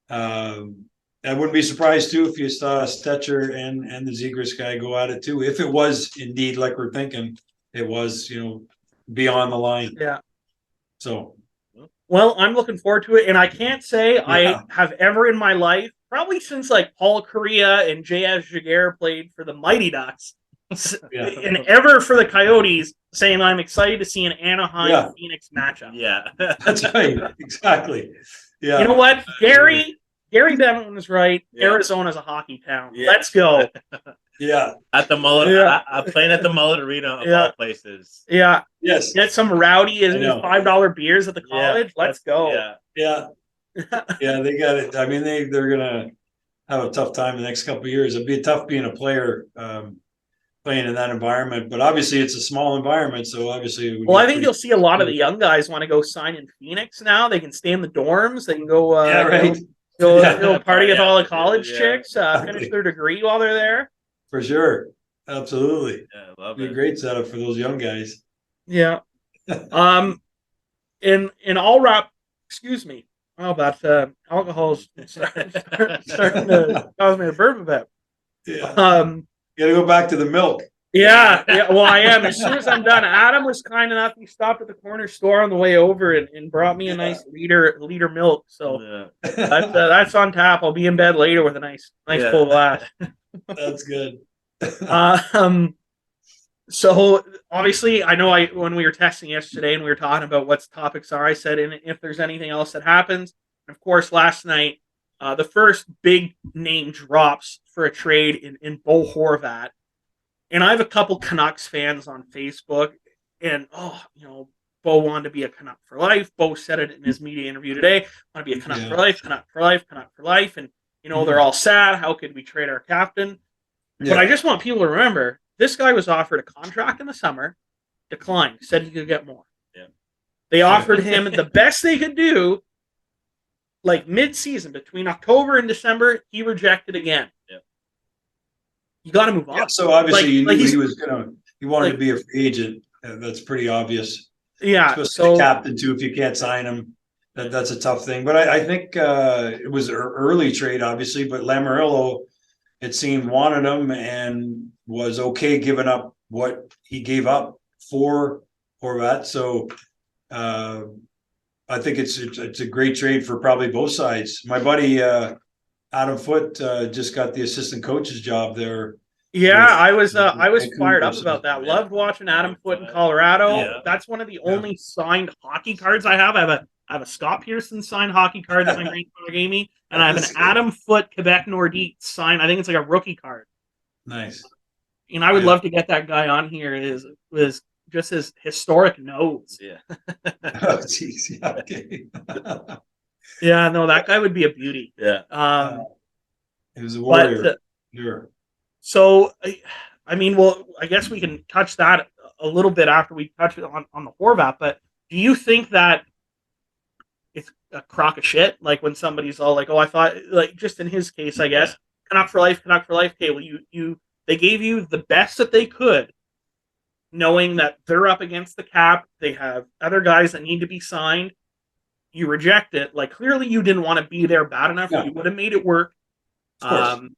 I wouldn't be surprised too if you saw Stetcher and the Zegras guy go at it too. If it was indeed like we're thinking, it was, beyond the line. Yeah. So. Well, I'm looking forward to it. And I can't say I have ever in my life, probably since like Paul Correa and J.S. Jaguar played for the Mighty Ducks, and ever for the Coyotes, saying I'm excited to see an Anaheim Phoenix matchup. Yeah. That's right. Exactly. Yeah. You know what? Gary Bevan was right. Yeah. Arizona's a hockey town. Yeah. Let's go. Yeah. At the Mullet. Yeah. I'm playing at the Mullet Arena of all places. Yeah. Yes. Get some rowdy $5 beers at the college. Yeah. Let's go. Yeah. Yeah. They got it. I mean, they're gonna have a tough time the next couple of years. It'd be tough being a player playing in that environment, but obviously it's a small environment, so obviously. Well, I think you'll see a lot of the young guys want to go sign in Phoenix now. They can stay in the dorms. They can go. Go party with all the college chicks. Finish their degree while they're there. For sure, absolutely. Yeah, I love it. Be a great setup for those young guys. Yeah. In all wrap. Excuse me. Oh, but alcohol's starting to cause me to burp a bit. Yeah. You gotta go back to the milk. Yeah. Well, I am. As soon as I'm done, Adam was kind enough. He stopped at the corner store on the way over and brought me a nice liter milk. So that's on tap. I'll be in bed later with a nice full glass. That's good. So obviously, I know when we were testing yesterday and we were talking about what topics are, I said, and if there's anything else that happens, and of course, last night the first big name drops for a trade in Bo Horvat. And I have a couple Canucks fans on Facebook, and Bo wanted to be a Canuck for life. Bo said it in his media interview today. Want to be a Canuck for life, Canuck for life, Canuck for life. And they're all sad. How could we trade our captain? Yeah. But I just want people to remember this guy was offered a contract in the summer, declined, said he could get more. Yeah. They offered him the best they could do, like mid-season between October and December. He rejected again. Yeah. You got to move on. Yeah, so obviously you knew he wanted like, to be a free agent. That's pretty obvious. Yeah. Especially the captain too. If you can't sign him, that's a tough thing. But I think it was an early trade, obviously. But Lamoriello, it seemed, wanted him and was okay giving up what he gave up for Horvat. So I think it's a great trade for probably both sides. My buddy Adam Foote just got the assistant coach's job there. Yeah, I was Vancouver, fired up about that. Loved watching Adam Foote in Colorado. Yeah. That's one of the only signed hockey cards I have. I have a Scott Pearson signed hockey card that my grandfather gave me, and I have an Adam Foote Quebec Nordique signed. I think it's like a rookie card. Nice. And I would love to get that guy on here. It is just his historic nose. Yeah. Oh, jeez. Yeah. Okay. Yeah, no, that guy would be a beauty. Yeah. He was a warrior. But, Sure. So, I mean, well, I guess we can touch that a little bit after we touch it on the Horvat. But do you think that it's a crock of shit? Like when somebody's all like, "Oh, I thought," like just in his case, I guess, Canuck for life, Canuck for life. Okay, well, they gave you the best that they could, knowing that they're up against the cap. They have other guys that need to be signed. You reject it. Like clearly, you didn't want to be there bad enough. Yeah. You would have made it work. Of course.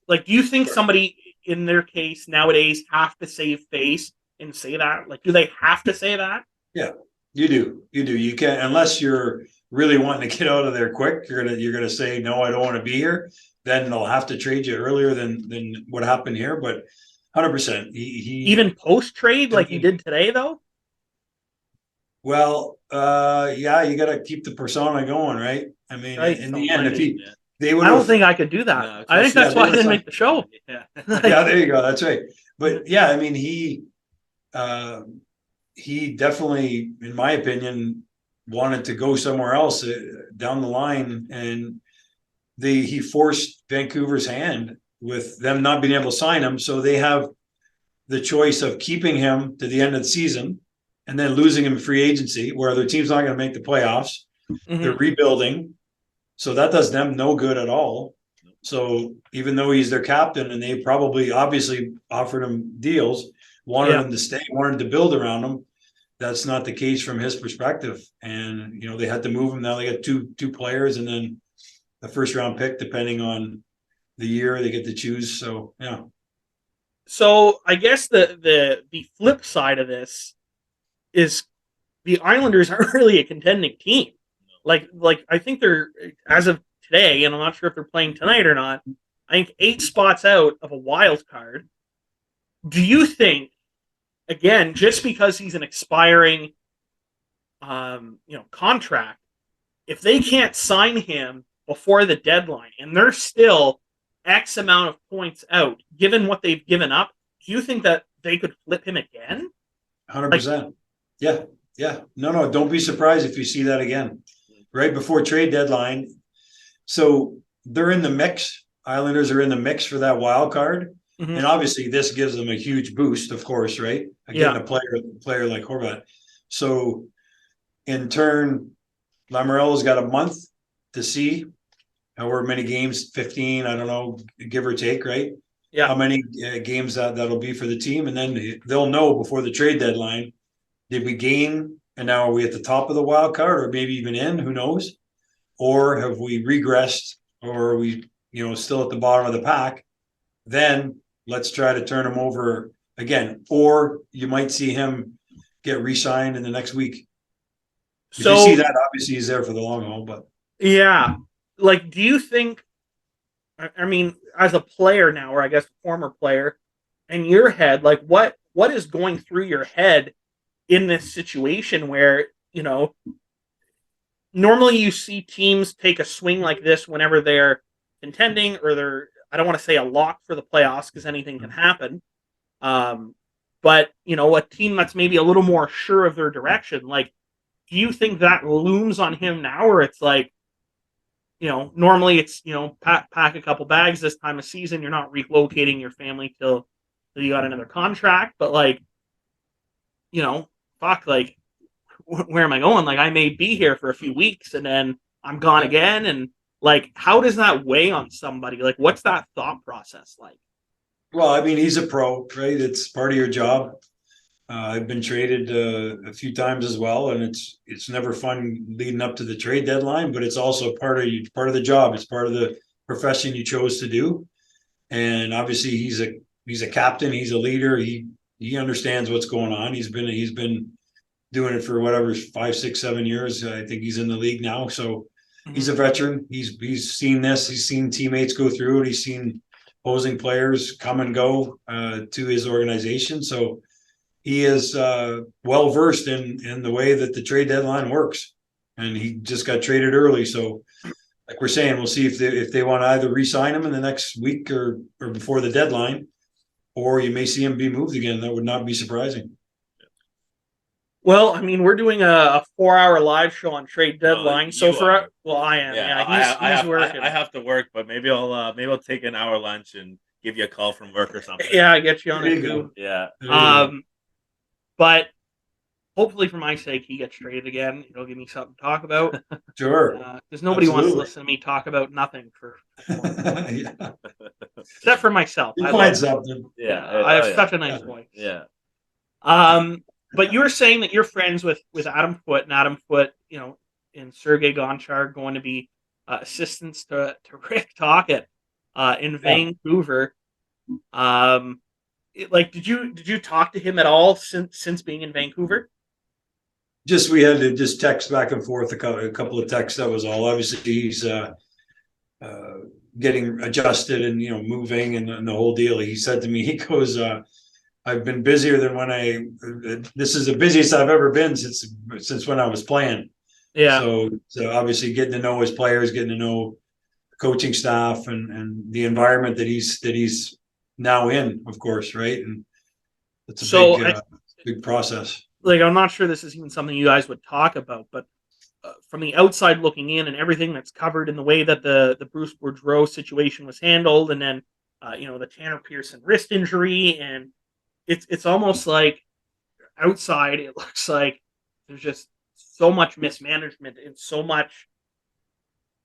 Like, do you think somebody in their case nowadays have to save face and say that? Like, do they have to say that? Yeah, you do. You can't, unless you're really wanting to get out of there quick. You're gonna say no, I don't want to be here. Then they'll have to trade you earlier than what happened here. But 100%, he even post trade like you did today, though. Well, yeah, you got to keep the persona going, right? I mean, Right, in the end, if they would, I don't think I could do that. No, I think that's why I didn't make the show. Yeah. yeah, there you go. That's right. But yeah, I mean, he definitely, in my opinion, wanted to go somewhere else down the line, and he forced Vancouver's hand with them not being able to sign him. So they have the choice of keeping him to the end of the season and then losing him in free agency, where their team's not going to make the playoffs. Mm-hmm. They're rebuilding. So that does them no good at all. So even though he's their captain and they probably obviously offered him deals, wanted him to stay, wanted to build around him, that's not the case from his perspective. And, they had to move him. Now they got two players and then a first round pick, depending on the year they get to choose. So, yeah. So I guess the flip side of this is the Islanders aren't really a contending team. Like I think they're, as of today, and I'm not sure if they're playing tonight or not, I think 8 spots out of a wild card. Do you think, again, just because he's an expiring contract, if they can't sign him before the deadline and they're still X amount of points out, given what they've given up, do you think that they could flip him again? 100%. Yeah. No, don't be surprised if you see that again. Right before trade deadline. So they're in the mix. Islanders are in the mix for that wild card. Mm-hmm. And obviously this gives them a huge boost, of course, right? Again, a player like Horvat. So in turn, Lamoriello's got a month to see however many games, 15, I don't know, give or take, right? Yeah. How many games that'll be for the team. And then they'll know before the trade deadline, did we gain? And now are we at the top of the wild card or maybe even in? Who knows? Or have we regressed or are we, still at the bottom of the pack? Then let's try to turn him over again. Or you might see him get re-signed in the next week. If you see that, obviously he's there for the long haul. But yeah, like, do you think? I mean, as a player now, or I guess former player, in your head, like what is going through your head in this situation where normally you see teams take a swing like this whenever they're contending or they're, I don't want to say a lock for the playoffs because anything can happen. But a team that's maybe a little more sure of their direction, like, do you think that looms on him now, or it's like, normally it's, pack a couple bags this time of season. You're not relocating your family till you got another contract, but like, fuck, like, where am I going? Like, I may be here for a few weeks and then I'm gone again. And like, how does that weigh on somebody? Like, what's that thought process like? Well, I mean, he's a pro, right? It's part of your job. I've been traded a few times as well, and it's never fun leading up to the trade deadline, but it's also part of the job. It's part of the profession you chose to do. And obviously he's a captain, he's a leader, he understands what's going on. He's been doing it for whatever, 5, 6, 7 years. I think he's in the league now. So he's a veteran. He's seen this, he's seen teammates go through it, he's seen opposing players come and go to his organization. So he is well versed in the way that the trade deadline works, and he just got traded early. So, like we're saying, we'll see if they want to either re-sign him in the next week or before the deadline, or you may see him be moved again. That would not be surprising. Well, I mean, we're doing a 4-hour live show on trade deadline. So I am. Yeah, he's working. I have to work, but maybe I'll take an hour lunch and give you a call from work or something. Yeah, I get you on it too. Yeah. But hopefully, for my sake, he gets traded again. It'll give me something to talk about. Sure. Because nobody wants to listen to me talk about nothing for yeah. Except for myself. You find something. Yeah. I have such a nice voice. Yeah. But you were saying that you're friends with Adam Foote, and Adam Foote, and Sergei Gonchar going to be assistants to Rick Tocchet in Vancouver. Did you talk to him at all since being in Vancouver? Just we had to just text back and forth a couple of texts. That was all. Obviously, he's getting adjusted and moving and the whole deal. He said to me, he goes, "I've been busier than when this is the busiest I've ever been since when I was playing." Yeah. So obviously, getting to know his players, getting to know the coaching staff, and the environment that he's now in, of course, right? And it's a big process. Like, I'm not sure this is even something you guys would talk about, but from the outside looking in and everything that's covered in the way that the Bruce Boudreau situation was handled, and then the Tanner Pearson wrist injury, and it's almost like outside it looks like there's just so much mismanagement and so much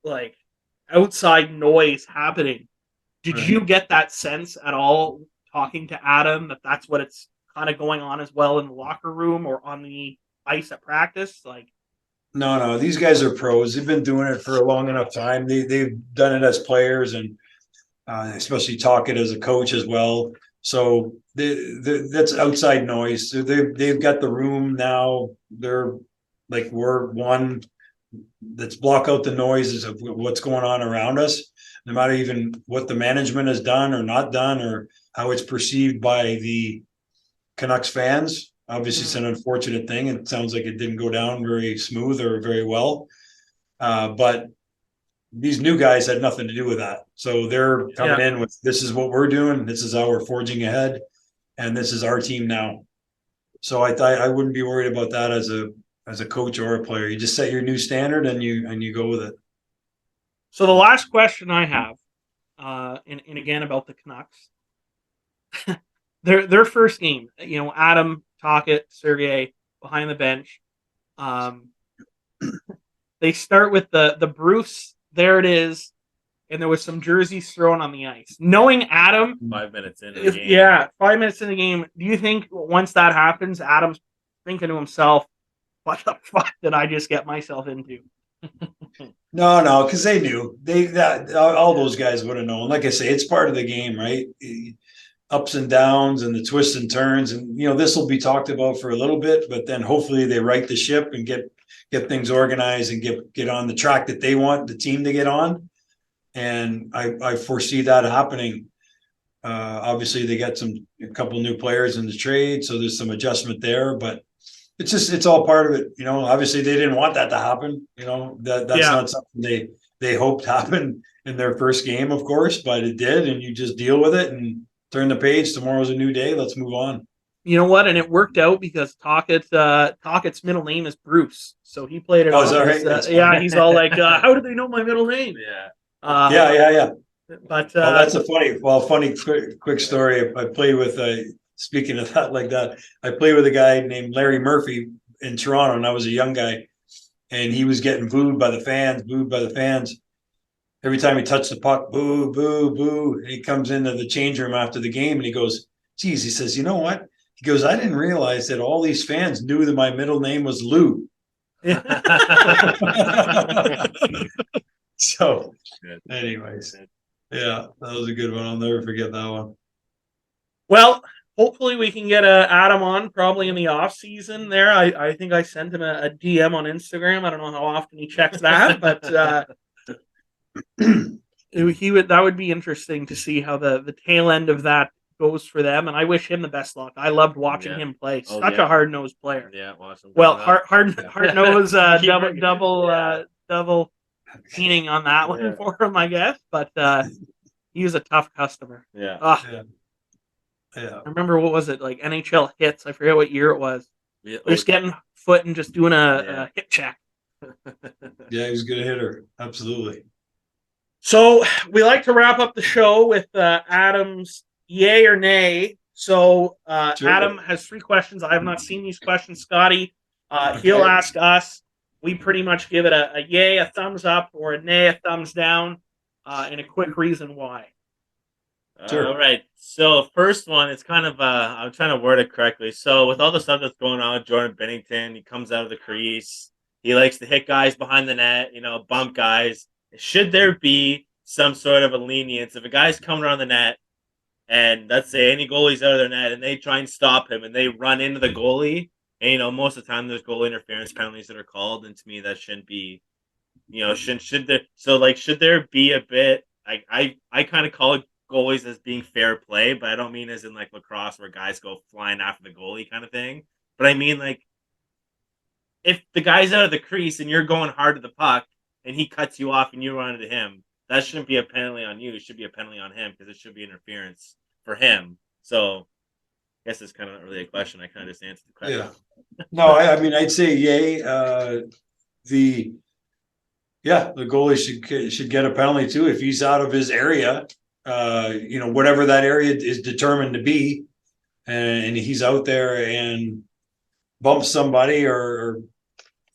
like outside noise happening. Did you get that sense at all talking to Adam that that's what it's kind of going on as well in the locker room or on the ice at practice? Like, no, these guys are pros. They've been doing it for a long enough time. They've done it as players, and especially Tocchet as a coach as well. So that's outside noise. So they've got the room now. They're like, we're one that's block out the noises of what's going on around us, no matter even what the management has done or not done or how it's perceived by the Canucks fans. Obviously, it's an unfortunate thing. It sounds like it didn't go down very smooth or very well. But these new guys had nothing to do with that. So they're coming in with, this is what we're doing. This is how we're forging ahead. And this is our team now. So I wouldn't be worried about that as a coach or a player. You just set your new standard and you go with it. So the last question I have, and again about the Canucks, their first game, Adam, Tocchet, Sergei behind the bench. They start with the Bruce. There it is, and there was some jerseys thrown on the ice. Knowing Adam, 5 minutes into the game. Yeah, 5 minutes in the game. Do you think once that happens, Adam's thinking to himself, "What the fuck did I just get myself into?" No, because they knew all those guys would have known. Like I say, it's part of the game, right? Ups and downs and the twists and turns, and this will be talked about for a little bit, but then hopefully they right the ship and get things organized and get on the track that they want the team to get on. And I foresee that happening. Obviously, they got a couple new players in the trade, so there's some adjustment there, but it's all part of it. You know, obviously they didn't want that to happen. You know, that's Yeah. not something they hoped happened in their first game, of course, but it did, and you just deal with it and turn the page. Tomorrow's a new day. Let's move on. You know what? And it worked out because Tockett's middle name is Bruce, so he played it Oh, is off. that As, right? That's yeah, funny. he's all like, "How do they know my middle name?" Yeah. Yeah. But Well, that's a funny quick story. I played with speaking of that like that. I played with a guy named Larry Murphy in Toronto, and I was a young guy, and he was getting booed by the fans. Every time he touched the puck, boo, boo, boo. And he comes into the change room after the game and he goes, geez, he says, you know what? He goes, I didn't realize that all these fans knew that my middle name was Lou. So, anyways, yeah, that was a good one. I'll never forget that one. Well, hopefully we can get Adam on probably in the off season. There, I think I sent him a DM on Instagram. I don't know how often he checks that, but that would be interesting to see how the tail end of that goes for them. And I wish him the best luck. I loved watching him play. Such a hard nosed player. Yeah, awesome. Well, hard nose double meaning on that one for him, I guess. But he was a tough customer. Yeah. Yeah. I remember, what was it, like NHL hits? I forget what year it was. Yeah. Just getting foot and just doing a hit check. Yeah, he was a good hitter. Absolutely. So we like to wrap up the show with Adam's yay or nay. So Sure. Adam has 3 questions. I have not seen these questions, Scotty. He'll ask us. We pretty much give it a yay, a thumbs up, or a nay, a thumbs down, and a quick reason why. Sure. All right. So first one, it's kind of I'm trying to word it correctly. So with all the stuff that's going on with Jordan Binnington, he comes out of the crease. He likes to hit guys behind the net, bump guys. Should there be some sort of a lenience if a guy's coming around the net and let's say any goalie's out of their net and they try and stop him and they run into the goalie, and most of the time there's goalie interference penalties that are called, and to me that shouldn't be, should there be a bit? I kind of call it goalies as being fair play, but I don't mean as in like lacrosse where guys go flying after the goalie kind of thing. But I mean, like, if the guy's out of the crease and you're going hard to the puck and he cuts you off and you run into him, that shouldn't be a penalty on you. It should be a penalty on him because it should be interference for him. So I guess it's kind of not really a question. I kind of just answered the question. Yeah. No, I mean, I'd say yay. The goalie should get a penalty too if he's out of his area. Whatever that area is determined to be, and he's out there and bumps somebody or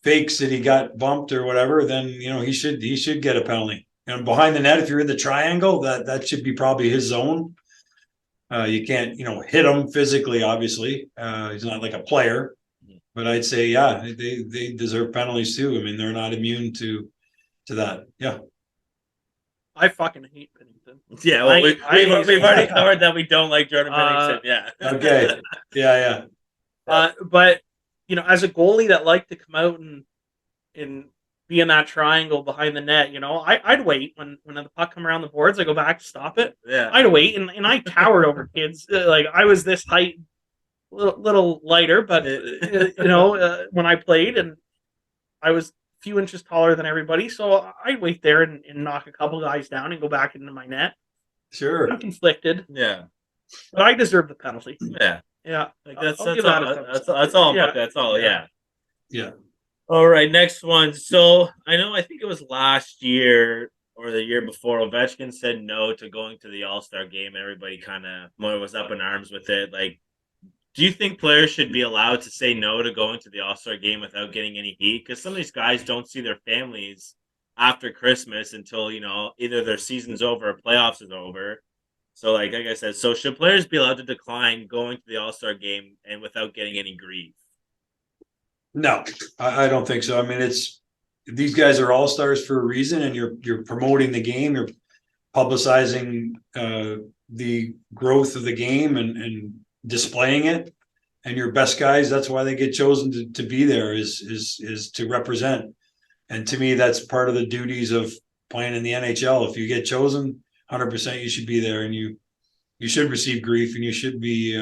fakes that he got bumped or whatever, then he should get a penalty. And behind the net, if you're in the triangle, that should be probably his zone. You can't hit him physically. Obviously, he's not like a player, but I'd say they deserve penalties too. I mean, they're not immune to that. Yeah. I fucking hate Binnington. Yeah, well, we've already covered that we don't like Jordan Binnington. Yeah. Okay. Yeah. But as a goalie that liked to come out and be in that triangle behind the net, I'd wait when the puck come around the boards. I go back to stop it. Yeah. I'd wait, and I towered over kids. Like, I was this height, little lighter, but when I played, and I was few inches taller than everybody, so I'd wait there and knock a couple guys down and go back into my net. Sure. I'm conflicted. Yeah. But I deserve the penalty. Yeah. Yeah. Like that's I'll all. give that a thumbs up. That's all. Yeah. That's all. Yeah. Yeah. All right. Next one. So I think it was last year or the year before. Ovechkin said no to going to the All-Star game. Everybody kind of more was up in arms with it. Like, do you think players should be allowed to say no to going to the All-Star game without getting any heat? Because some of these guys don't see their families after Christmas until, either their season's over or playoffs is over. So, like I said, so should players be allowed to decline going to the All-Star game and without getting any grief? No, I don't think so. I mean, these guys are all-stars for a reason, and you're promoting the game, you're publicizing the growth of the game and displaying it, and your best guys, that's why they get chosen to be there is to represent. And to me, that's part of the duties of playing in the NHL. If you get chosen 100%, you should be there, and you should receive grief, and you should be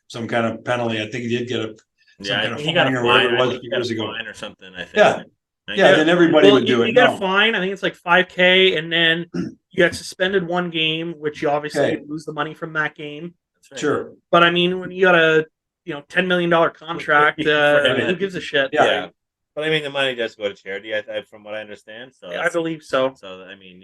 some kind of penalty. I think he did get Yeah, kind of he got fine a or whatever fine. it was I a think few he got years a ago. fine or something. I think. Yeah. I Yeah, think- then everybody Well, would do you it. get No. a fine. I think it's like $5,000, and then you get suspended one game, which you obviously Okay. lose the money from that game. That's right. Sure. But I mean, when you got a $10 million contract, who gives a shit? Yeah. Yeah. But I mean, the money does go to charity, from what I understand. So I believe so. So I mean,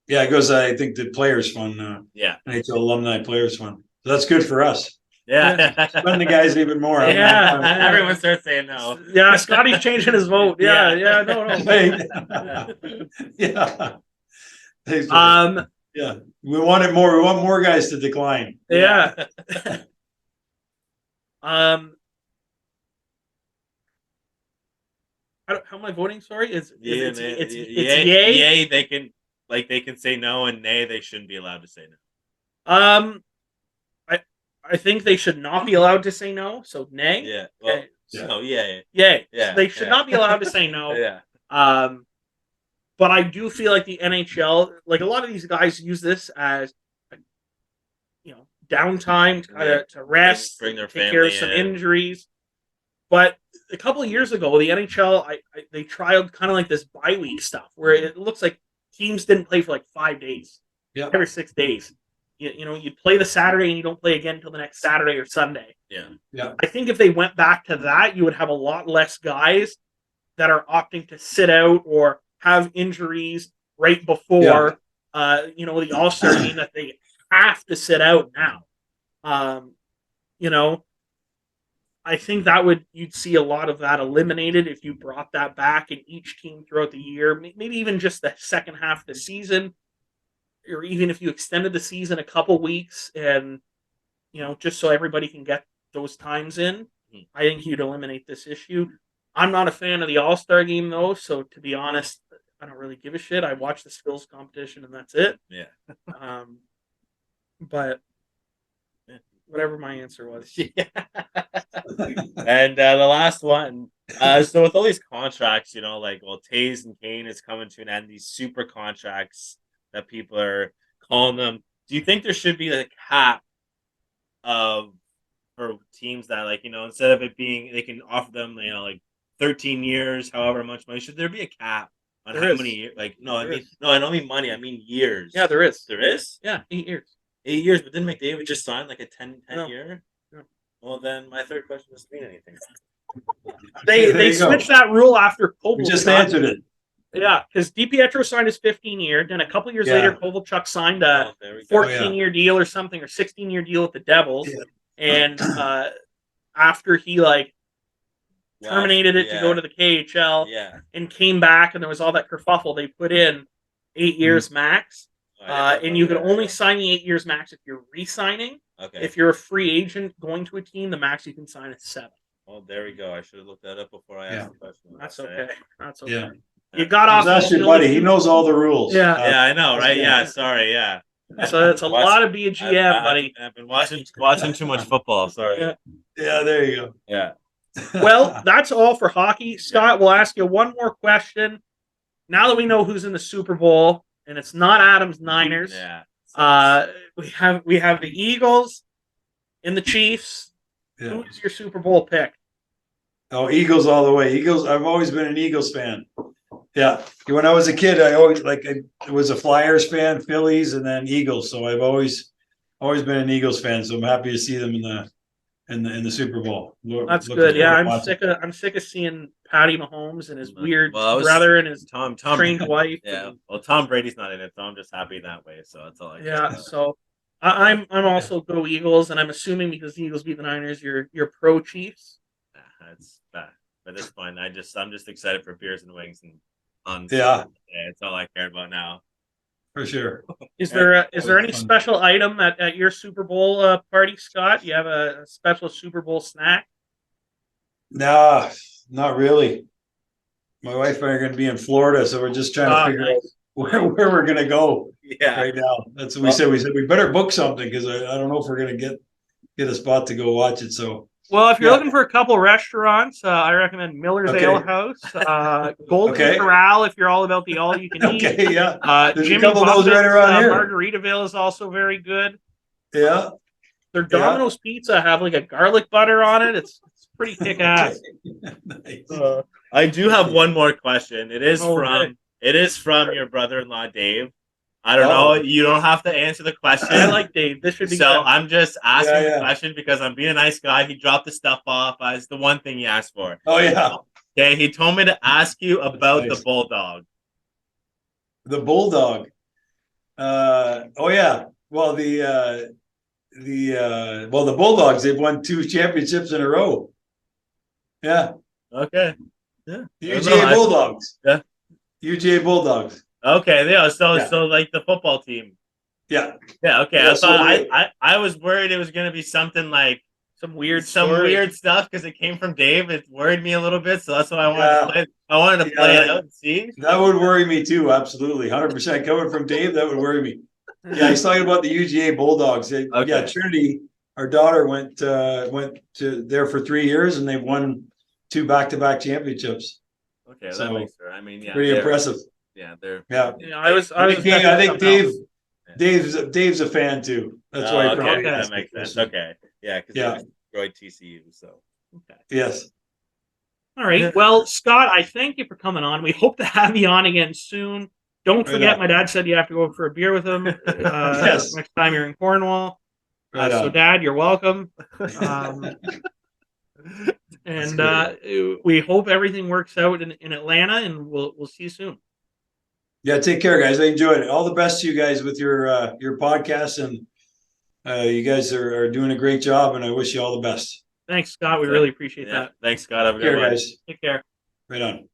Yeah, it goes, I think, the Players Fund, yeah, NHL Alumni Players Fund. So that's good for us. yeah. Spend the guys even more. Yeah. Everyone starts saying no. Yeah, Scotty's changing his vote. Yeah, Yeah. no. Yeah. Yeah. We want it more. We want more guys to decline. Yeah. How am I voting? Sorry, it's yay. Yay, they can say no, and nay, they shouldn't be allowed to say no. I think they should not be allowed to say no. So nay. Yeah. Well, Okay. so yay. Yay. Yeah. So they should not be allowed to say no. Yeah. But I do feel like the NHL, like a lot of these guys, use this as downtime to rest, bring their take care of family some in. injuries. But a couple of years ago, the NHL they tried kind of like this bye week stuff where it looks like teams didn't play for like 5 days, Yeah. 5 or 6 days. You'd play the Saturday and you don't play again until the next Saturday or Sunday. Yeah. Yeah. I think if they went back to that, you would have a lot less guys that are opting to sit out or have injuries right before the All-Star game that they have to sit out now. I think you'd see a lot of that eliminated if you brought that back in each team throughout the year, maybe even just the second half of the season, or even if you extended the season a couple weeks and, just so everybody can get those times in. I think you'd eliminate this issue. I'm not a fan of the All-Star game, though, so to be honest, I don't really give a shit. I watch the skills competition, and that's it. Yeah. But whatever my answer was. Yeah. And the last one. So with all these contracts, Taze and Kane is coming to an end. These super contracts that people are calling them. Do you think there should be a cap for teams that instead of it being they can offer them 13 years, however much money, should there be a cap on There how is. many years? I is. don't mean money, I mean years. Yeah, there is. There is? Yeah, 8 years. 8 years, but didn't McDavid just sign a 10 No. year? No. Well, then my third question doesn't mean anything. They There you go. switched that rule after We Kovalchuk. just answered it. Yeah, because DiPietro signed his 15-year. Then a couple years later, Kovalchuk signed a There we go. 14-year deal or something, or 16-year deal with the Devils. Yeah. And after he terminated it to go to the KHL Yeah. and came back, and there was all that kerfuffle, they put in 8 years max. And you can only sign the 8 years max if you're re-signing. Okay. If you're a free agent going to a team, the max you can sign is 7. Well, there we go. I should have looked that up before I asked the question. That's okay. That's okay. Yeah. You got off. That's your buddy. He knows all the rules. Yeah. Yeah, I know, right? Yeah. Yeah, sorry, yeah. So it's a lot of be a GM, buddy. I've been watching too much football. Sorry. Yeah. Yeah, there you go. Yeah. Well, that's all for hockey. Scott, we'll ask you one more question. Now that we know who's in the Super Bowl, and it's not Adams Niners, Yeah. we have the Eagles and the Chiefs. Yeah. Who's your Super Bowl pick? Oh, Eagles all the way. Eagles. I've always been an Eagles fan. Yeah. When I was a kid, I always I was a Flyers fan, Phillies, and then Eagles. So I've always been an Eagles fan. So I'm happy to see them in the Super Bowl. That's Looking good. Yeah, forward I'm to watching. sick of seeing Patty Mahomes and his weird Well, brother and his Tom strange wife. Yeah. Well, Tom Brady's not in it, so I'm just happy that way. So that's all I care Yeah, about. so I'm also go Eagles, and I'm assuming because the Eagles beat the Niners, you're pro Chiefs. That's bad. But it's fine. I'm just excited for beers and wings and on. Yeah. That's all I care about now. For sure. Is there any fun. special item at your Super Bowl party, Scott? You have a special Super Bowl snack? Nah, not really. My wife and I are going to be in Florida, so we're just trying to figure out where we're going to go Yeah. right now. That's what we said. We said we better book something because I don't know if we're going to get a spot to go watch it. So. Well, if you're Yeah. looking for a couple restaurants, I recommend Miller's Okay. Ale House, Golden Okay. Corral if you're all about the all you can eat. Okay, yeah. There's a Jimmy couple of those right Buffett's, around here. Margaritaville is also very good. Yeah. Their Domino's pizza have a garlic butter on it. It's pretty kick ass. Nice. I do have one more question. It is Okay. from your brother-in-law Dave. I don't Oh. know. You don't have to answer the question. I like Dave. This should be So good. I'm just asking Yeah. the question because I'm being a nice guy. He dropped the stuff off as the one thing he asked for. Oh yeah, Okay, he told me to ask you about nice. the bulldog. The bulldog. Oh yeah. Well, the Bulldogs, they've won 2 championships in a row. Yeah. Okay. Yeah. The I don't UGA know. Bulldogs. Yeah. UGA Bulldogs. Okay. Yeah. So Yeah. so like the football team. Yeah. Yeah. Okay. Yeah, I so thought they- I was worried it was gonna be something like Some weird some story. weird stuff because it came from Dave. It worried me a little bit, so that's why I wanted Yeah. to play. I wanted to Yeah, play it that- out and see. That would worry me too. Absolutely. 100% coming from Dave, that would worry me. Yeah. He's talking about the UGA Bulldogs. Yeah. Okay. Trinity, our daughter went to there for 3 years and they've won 2 back-to-back championships. Okay, that So, makes sense. I mean, yeah, Pretty they're- impressive. Yeah, they're. Yeah. Yeah, I was I think expecting Dave, something Dave's a fan too. That's why he okay, probably that asked makes the sense. question. Okay, yeah, because Yeah. they enjoyed TCU, so. Okay. Yes. All right. Well, Scott, I thank you for coming on. We hope to have you on again soon. Don't Right forget, on. my dad said you have to go for a beer with him Yes. next time you're in Cornwall. Right So, on. Dad, you're welcome. And we hope everything works out in Atlanta, and we'll see you soon. Yeah, take care, guys. I enjoyed it. All the best to you guys with your podcast, and you guys are doing a great job, and I wish you all the best. Thanks, Scott. We really appreciate Yeah, that. thanks, Scott. Have a Take care, good one. guys. Take care. Right on.